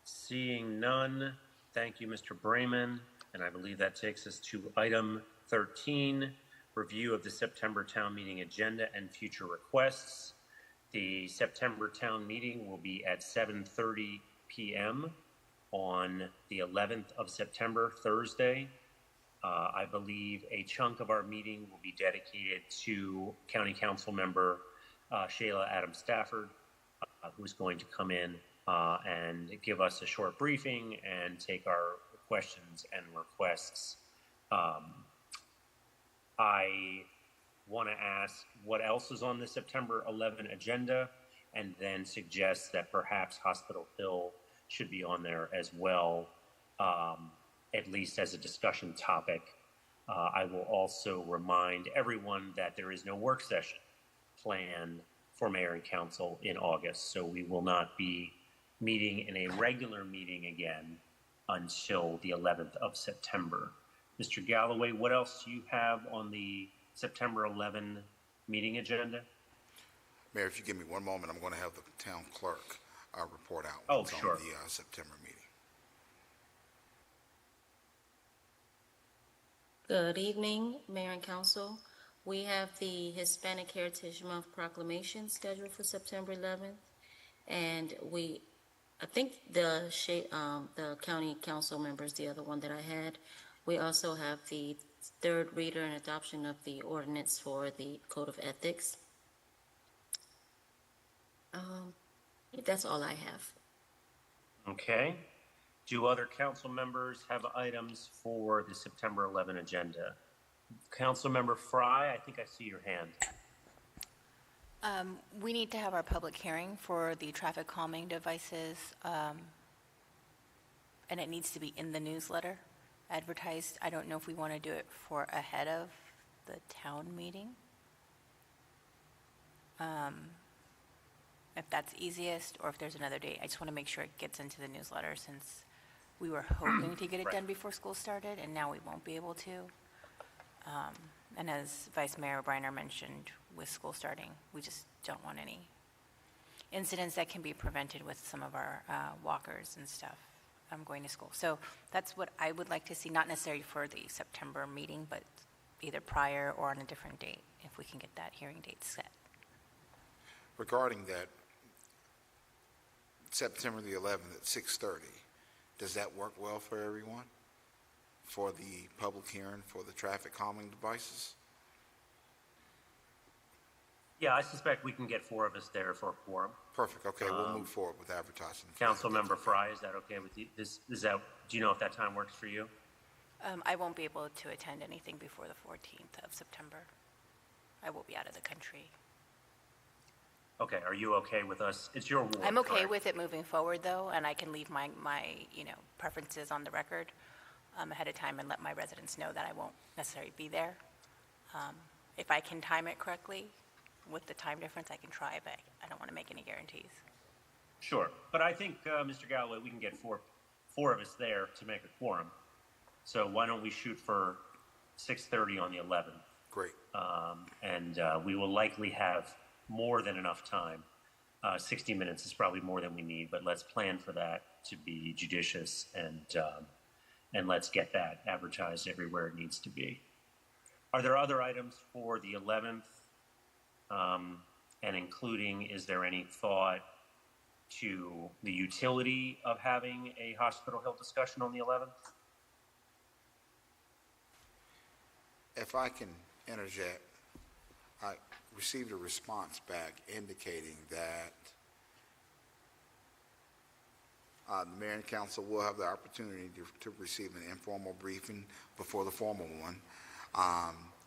[SPEAKER 2] Seeing none, thank you, Mr. Bremen. And I believe that takes us to item 13, review of the September town meeting agenda and future requests. The September town meeting will be at 7:30 p.m. on the 11th of September, Thursday. I believe a chunk of our meeting will be dedicated to County Council member Shayla Adams Stafford, who's going to come in and give us a short briefing and take our questions and requests. I want to ask what else is on the September 11 agenda, and then suggest that perhaps Hospital Hill should be on there as well, at least as a discussion topic. I will also remind everyone that there is no work session planned for Mayor and Council in August, so we will not be meeting in a regular meeting again until the 11th of September. Mr. Galloway, what else do you have on the September 11 meeting agenda?
[SPEAKER 12] Mayor, if you give me one moment, I'm going to have the town clerk report out
[SPEAKER 2] what's
[SPEAKER 12] on the September meeting.
[SPEAKER 16] Good evening, Mayor and Council. We have the Hispanic Heritage Month proclamation scheduled for September 11th, and I think the county council members, the other one that I had, we also have the third reader and adoption of the ordinance for the Code of Ethics. That's all I have.
[SPEAKER 2] Okay. Do other council members have items for the September 11 agenda? Councilmember Fry, I think I see your hand.
[SPEAKER 11] We need to have our public hearing for the traffic calming devices, and it needs to be in the newsletter, advertised. I don't know if we want to do it for ahead of the town meeting. if that's easiest, or if there's another date. I just want to make sure it gets into the newsletter, since we were hoping to get it done before school started, and now we won't be able to. And as Vice Mayor Briner mentioned, with school starting, we just don't want any incidents that can be prevented with some of our walkers and stuff going to school. So that's what I would like to see, not necessarily for the September meeting, but either prior or on a different date, if we can get that hearing date set.
[SPEAKER 12] Regarding that, September the 11th at 6:30, does that work well for everyone? For the public hearing for the traffic calming devices?
[SPEAKER 2] Yeah, I suspect we can get 4 of us there for a quorum.
[SPEAKER 12] Perfect. Okay, we'll move forward with advertising.
[SPEAKER 2] Councilmember Fry, is that okay with you? Do you know if that time works for you?
[SPEAKER 11] I won't be able to attend anything before the 14th of September. I will be out of the country.
[SPEAKER 2] Okay, are you okay with us? It's your ward.
[SPEAKER 11] I'm okay
[SPEAKER 2] correct?
[SPEAKER 11] with it moving forward, though, and I can leave my preferences on the record ahead of time and let my residents know that I won't necessarily be there. If I can time it correctly with the time difference, I can try, but I don't want to make any guarantees.
[SPEAKER 2] Sure, but I think, Mr. Galloway, we can get four of us there to make a quorum. So why don't we shoot for 6:30 on the 11th?
[SPEAKER 12] Great.
[SPEAKER 2] And we will likely have more than enough time. 60 minutes is probably more than we need, but let's plan for that to be judicious, and let's get that advertised everywhere it needs to be. Are there other items for the 11th? And including, is there any thought to the utility of having a Hospital Hill discussion on the 11th?
[SPEAKER 12] If I can interject, I received a response back indicating that the mayor and council will have the opportunity to receive an informal briefing before the formal one.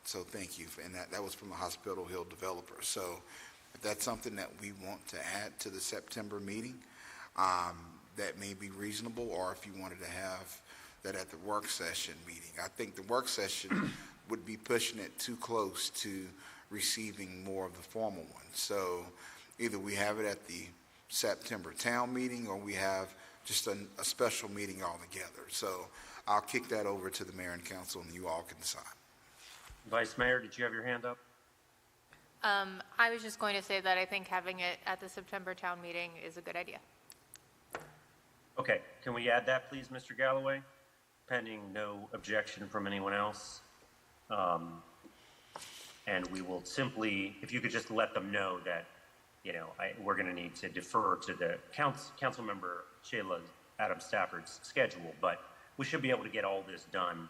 [SPEAKER 12] So thank you. And that was from the Hospital Hill developer. So if that's something that we want to add to the September meeting, that may be reasonable, or if you wanted to have that at the work session meeting. I think the work session would be pushing it too close to receiving more of the formal one. So either we have it at the September town meeting, or we have just a special meeting altogether. So I'll kick that over to the mayor and council, and you all can decide.
[SPEAKER 2] Vice Mayor, did you have your hand up?
[SPEAKER 6] I was just going to say that I think having it at the September town meeting is a good idea.
[SPEAKER 2] Okay, can we add that, please, Mr. Galloway? Pending no objection from anyone else. And we will simply, if you could just let them know that, we're going to need to defer to the council member Shayla Adam Stafford's schedule, but we should be able to get all this done,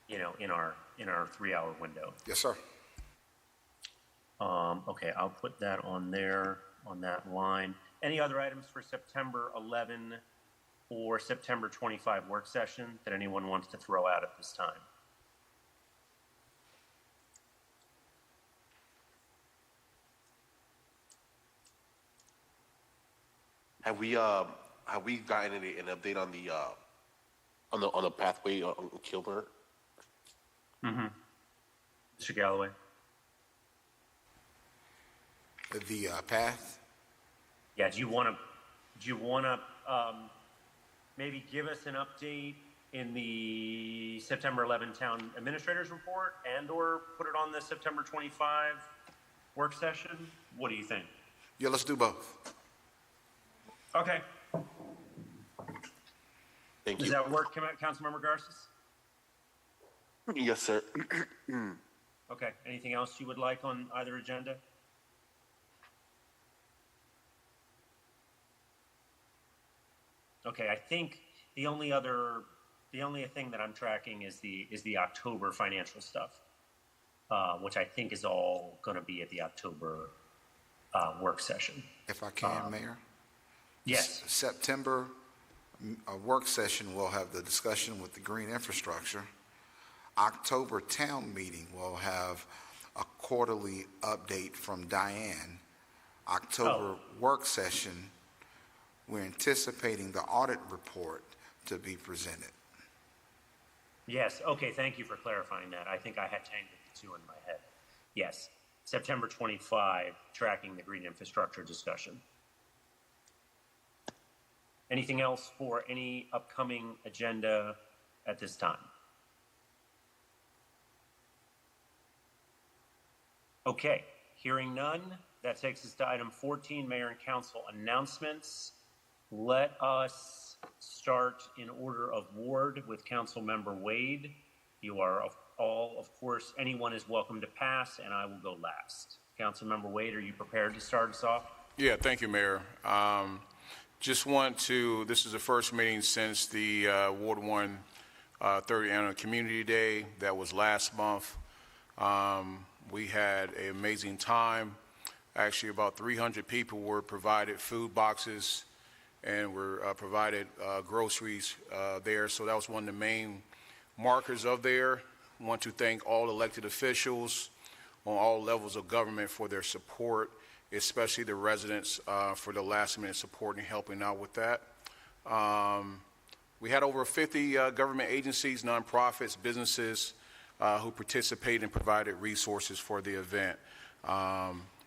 [SPEAKER 2] in our 3-hour window.
[SPEAKER 12] Yes, sir.
[SPEAKER 2] Okay, I'll put that on there, on that line. Any other items for September 11 or September 25 work session that anyone wants to throw out at this time?
[SPEAKER 17] Have we gotten an update on the pathway on Kilmer?
[SPEAKER 2] Mm-hmm. Mr. Galloway?
[SPEAKER 12] The path?
[SPEAKER 2] Yeah, do you want to maybe give us an update in the September 11 town administrators report, and or put it on the September 25 work session? What do you think?
[SPEAKER 12] Yeah, let's do both.
[SPEAKER 2] Okay.
[SPEAKER 17] Thank you.
[SPEAKER 2] Does that work, Councilmember Garces?
[SPEAKER 17] Yes, sir.
[SPEAKER 2] Okay. Anything else you would like on either agenda? Okay, I think the only thing that I'm tracking is the October financial stuff, which I think is all going to be at the October work session.
[SPEAKER 12] If I can, Mayor?
[SPEAKER 2] Yes.
[SPEAKER 12] September work session will have the discussion with the green infrastructure. October town meeting will have a quarterly update from Diane. October work session, we're anticipating the audit report to be presented.
[SPEAKER 2] Yes. Okay. Thank you for clarifying that. I think I had tangled the two in my head. Yes. September 25, tracking the green infrastructure discussion. Anything else for any upcoming agenda at this time? Okay, hearing none, that takes us to item 14, Mayor and Council announcements. Let us start in order of ward with Councilmember Wade. You are all, of course, anyone is welcome to pass, and I will go last. Councilmember Wade, are you prepared to start us off?
[SPEAKER 1] Yeah, thank you, Mayor. Just want to, this is the first meeting since the Ward 1 30th Annual Community Day that was last month. We had an amazing time. Actually, about 300 people were provided food boxes and were provided groceries there. So that was one of the main markers of there. I want to thank all elected officials on all levels of government for their support, especially the residents for the last minute support and helping out with that. We had over 50 government agencies, nonprofits, businesses who participated and provided resources for the event.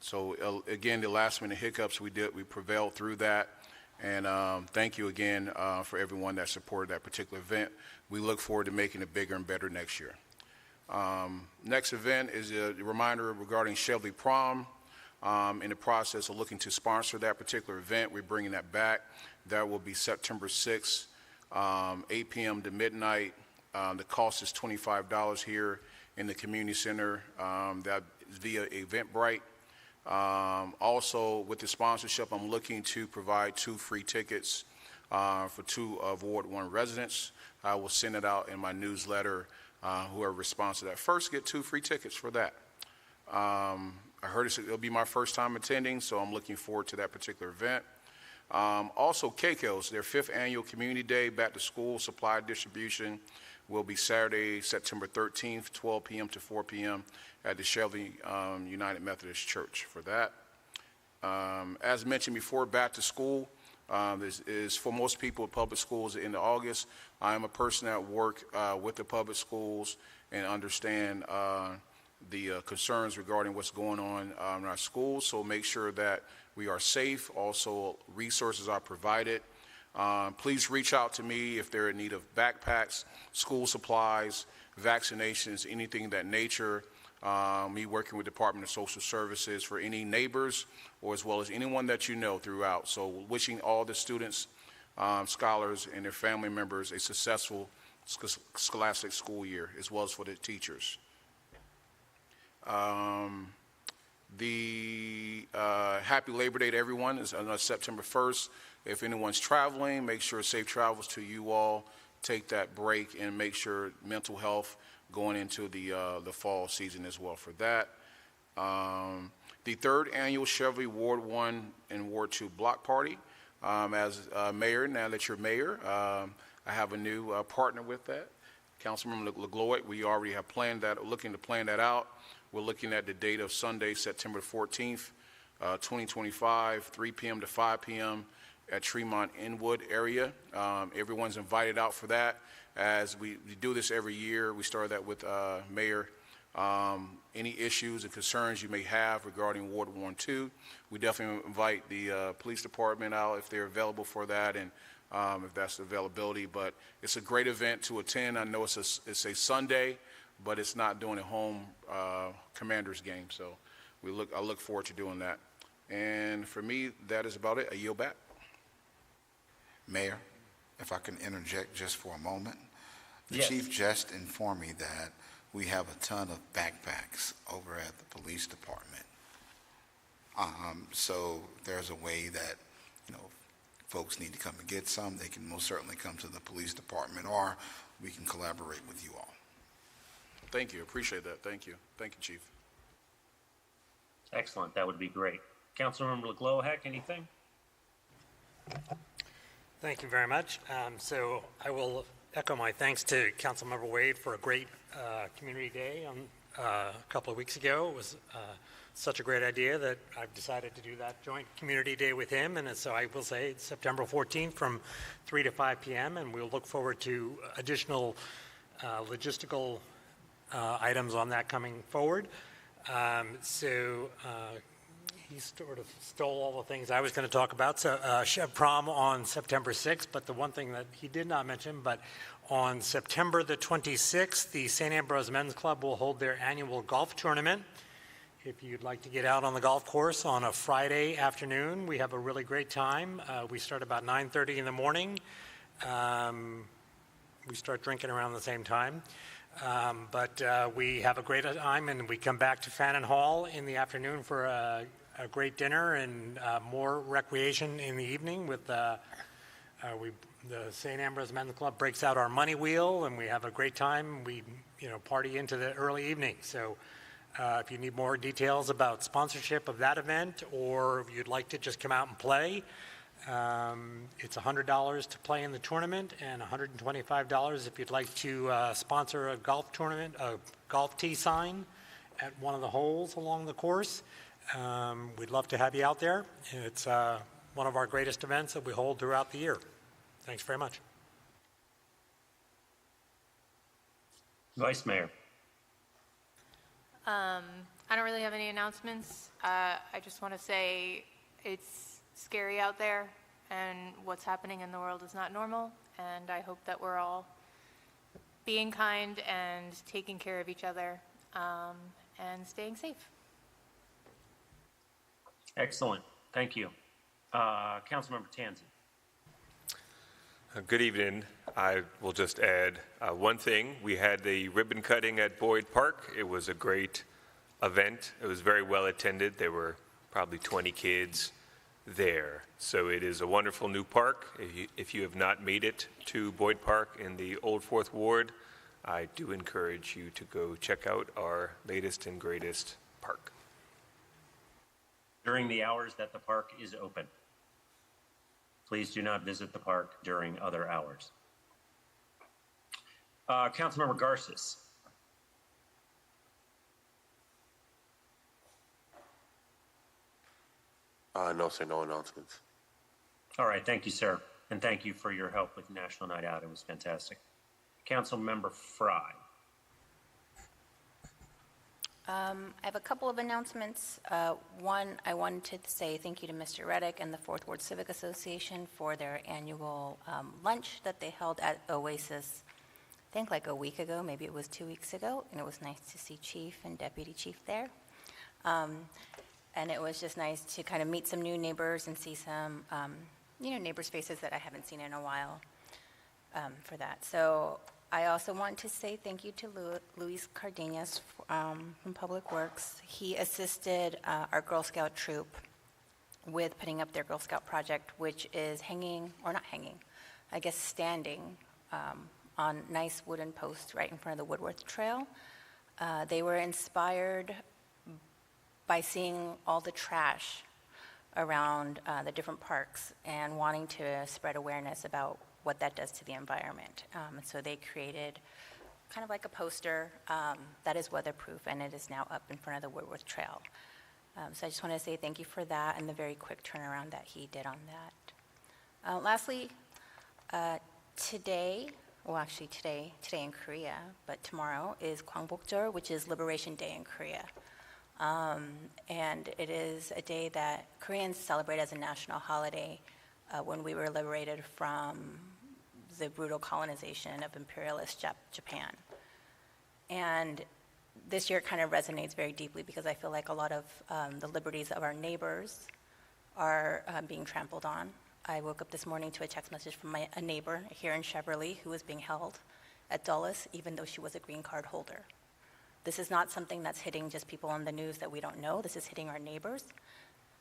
[SPEAKER 1] So again, the last minute hiccups we prevailed through that. And thank you again for everyone that supported that particular event. We look forward to making it bigger and better next year. Next event is a reminder regarding Cheverly Prom. In the process of looking to sponsor that particular event, we're bringing that back. That will be September 6th, 8 p.m. to midnight. The cost is $25 here in the community center. That is via Eventbrite. Also, with the sponsorship, I'm looking to provide 2 free tickets for 2 of Ward 1 residents. I will send it out in my newsletter. Whoever responds to that first get 2 free tickets for that. I heard it'll be my first time attending, so I'm looking forward to that particular event. Also, KCOS, their 5th annual Community Day Back to School Supply Distribution will be Saturday, September 13th, 12 p.m. to 4 p.m. at the Cheverly United Methodist Church for that. As mentioned before, back to school is for most people, public schools at the end of August. I am a person that work with the public schools and understand the concerns regarding what's going on in our schools, so make sure that we are safe. Also, resources are provided. Please reach out to me if they're in need of backpacks, school supplies, vaccinations, anything of that nature. Me working with Department of Social Services for any neighbors or as well as anyone that you know throughout. So wishing all the students, scholars, and their family members a successful scholastic school year, as well as for the teachers. Happy Labor Day to everyone. It's on September 1st. If anyone's traveling, make sure safe travels to you all. Take that break and make sure mental health going into the fall season as well for that. The 3rd annual Cheverly Ward 1 and Ward 2 block party. As mayor, now that you're mayor, I have a new partner with that, Councilmember LeGloit. We already have planned that, looking to plan that out. We're looking at the date of Sunday, September 14th, 2025, 3 p.m. to 5 p.m. at Tremont Inwood area. Everyone's invited out for that. As we do this every year, we started that with Mayor. Any issues and concerns you may have regarding Ward 1 and 2, we definitely invite the police department out if they're available for that, and if that's the availability. But it's a great event to attend. I know it's a Sunday, but it's not doing a home Commanders game, so I look forward to doing that. And for me, that is about it. I yield back.
[SPEAKER 12] Mayor, if I can interject just for a moment. The
[SPEAKER 2] Yes.
[SPEAKER 12] chief just informed me that we have a ton of backpacks over at the police department. So there's a way that, folks need to come and get some. They can most certainly come to the police department, or we can collaborate with you all.
[SPEAKER 1] Thank you. Appreciate that. Thank you. Thank you, Chief.
[SPEAKER 2] Excellent. That would be great. Councilmember LeGlow-Heck, anything?
[SPEAKER 10] Thank you very much. So I will echo my thanks to Councilmember Wade for a great community day a couple of weeks ago. It was such a great idea that I've decided to do that joint community day with him. And so I will say it's September 14th from 3 to 5 p.m. And we'll look forward to additional logistical items on that coming forward. He sort of stole all the things I was going to talk about. So prom on September 6th, but the one thing that he did not mention, but on September the 26th, the St. Ambrose Men's Club will hold their annual golf tournament. If you'd like to get out on the golf course on a Friday afternoon, we have a really great time. We start about 9:30 in the morning. We start drinking around the same time. But we have a great time, and we come back to Fannin Hall in the afternoon for a great dinner and more recreation in the evening. With the St. Ambrose Men's Club breaks out our money wheel, and we have a great time. We party into the early evening. So if you need more details about sponsorship of that event, or if you'd like to just come out and play, it's $100 to play in the tournament and $125 if you'd like to sponsor a golf tournament, a golf tee sign at one of the holes along the course. We'd love to have you out there. It's one of our greatest events that we hold throughout the year. Thanks very much.
[SPEAKER 2] Vice Mayor.
[SPEAKER 6] I don't really have any announcements. I just want to say it's scary out there, and what's happening in the world is not normal, and I hope that we're all being kind and taking care of each other and staying safe.
[SPEAKER 2] Excellent. Thank you. Councilmember Tanzi.
[SPEAKER 5] Good evening. I will just add one thing. We had the ribbon cutting at Boyd Park. It was a great event. It was very well attended. There were probably 20 kids there. So it is a wonderful new park. If you have not made it to Boyd Park in the Old Fourth Ward, I do encourage you to go check out our latest and greatest park.
[SPEAKER 2] During the hours that the park is open, please do not visit the park during other hours. Councilmember Garces.
[SPEAKER 17] No, sir, no announcements.
[SPEAKER 2] All right, thank you, sir. And thank you for your help with National Night Out. It was fantastic. Councilmember Fry.
[SPEAKER 11] I have a couple of announcements. One, I wanted to say thank you to Mr. Reddick and the Fourth Ward Civic Association for their annual lunch that they held at Oasis, I think like a week ago, maybe it was 2 weeks ago, and it was nice to see Chief and Deputy Chief there. And it was just nice to kind of meet some new neighbors and see some, neighbors' faces that I haven't seen in a while for that. So I also want to say thank you to Luis Cardenas from Public Works. He assisted our Girl Scout troop with putting up their Girl Scout project, which is standing on nice wooden posts right in front of the Woodworth Trail. They were inspired by seeing all the trash around the different parks and wanting to spread awareness about what that does to the environment. So they created kind of like a poster that is weatherproof, and it is now up in front of the Woodworth Trail. So I just want to say thank you for that and the very quick turnaround that he did on that. Lastly, today in Korea, but tomorrow is Gwangbokjeol, which is Liberation Day in Korea. And it is a day that Koreans celebrate as a national holiday when we were liberated from the brutal colonization of imperialist Japan. And this year kind of resonates very deeply because I feel like a lot of the liberties of our neighbors are being trampled on. I woke up this morning to a text message from a neighbor here in Cheverly who was being held at Dulles even though she was a green card holder. This is not something that's hitting just people on the news that we don't know. This is hitting our neighbors.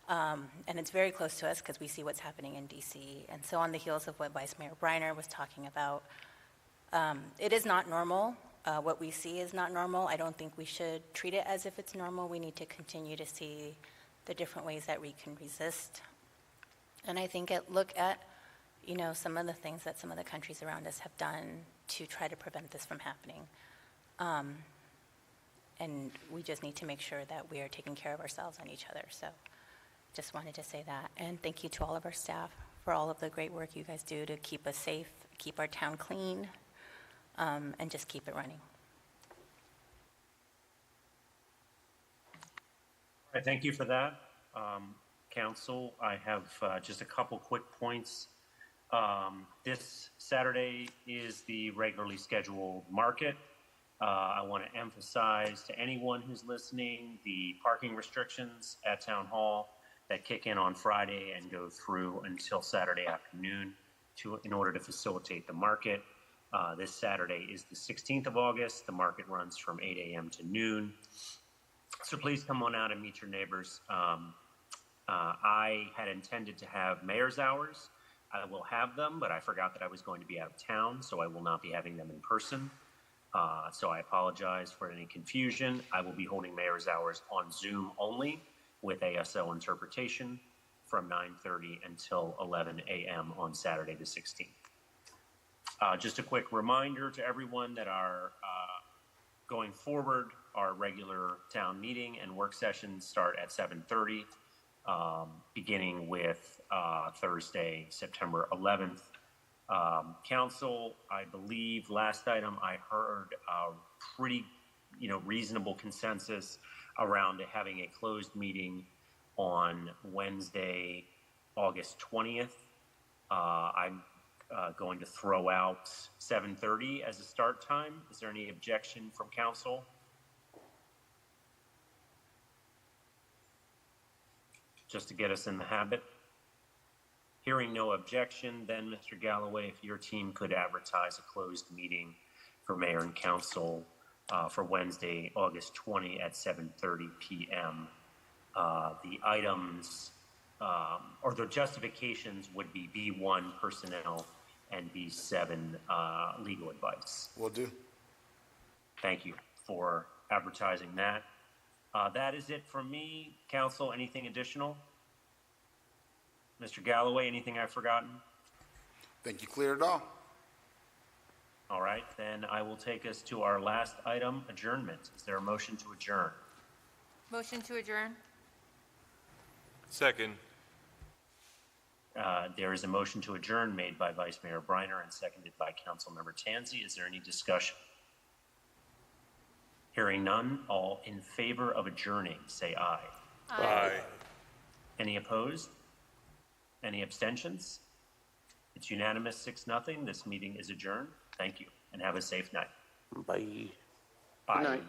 [SPEAKER 11] And it's very close to us because we see what's happening in D.C. And so on the heels of what Vice Mayor Briner was talking about, it is not normal. What we see is not normal. I don't think we should treat it as if it's normal. We need to continue to see the different ways that we can resist. And I think look at, some of the things that some of the countries around us have done to try to prevent this from happening. And we just need to make sure that we are taking care of ourselves and each other. So just wanted to say that. And thank you to all of our staff for all of the great work you guys do to keep us safe, keep our town clean, and just keep it running.
[SPEAKER 2] All right, thank you for that, Council. I have just a couple quick points. This Saturday is the regularly scheduled market. I want to emphasize to anyone who's listening the parking restrictions at Town Hall that kick in on Friday and go through until Saturday afternoon in order to facilitate the market. This Saturday is the 16th of August. The market runs from 8 a.m. to noon. So please come on out and meet your neighbors. I had intended to have mayor's hours. I will have them, but I forgot that I was going to be out of town, so I will not be having them in person. So I apologize for any confusion. I will be holding mayor's hours on Zoom only with ASL interpretation from 9:30 until 11 a.m. on Saturday the 16th. Just a quick reminder to everyone that going forward, our regular town meeting and work sessions start at 7:30, beginning with Thursday, September 11th. Council, I believe last item I heard a pretty, reasonable consensus around having a closed meeting on Wednesday, August 20th. I'm going to throw out 7:30 as a start time. Is there any objection from council? Just to get us in the habit. Hearing no objection, then Mr. Galloway, if your team could advertise a closed meeting for mayor and council for Wednesday, August 20 at 7:30 p.m. The items or the justifications would be B1 personnel and B7 legal advice.
[SPEAKER 12] Will do.
[SPEAKER 2] Thank you for advertising that. That is it from me. Council, anything additional? Mr. Galloway, anything I've forgotten?
[SPEAKER 12] Think you cleared it all.
[SPEAKER 2] All right, then I will take us to our last item, adjournment. Is there a motion to adjourn?
[SPEAKER 6] Motion to adjourn?
[SPEAKER 5] Second.
[SPEAKER 2] There is a motion to adjourn made by Vice Mayor Briner and seconded by Councilmember Tansey. Is there any discussion? Hearing none, all in favor of adjourning, say aye.
[SPEAKER 5] Aye.
[SPEAKER 2] Any opposed? Any abstentions? It's unanimous, 6-0. This meeting is adjourned. Thank you, and have a safe night.
[SPEAKER 17] Bye.
[SPEAKER 2] Bye.
[SPEAKER 15] Good night.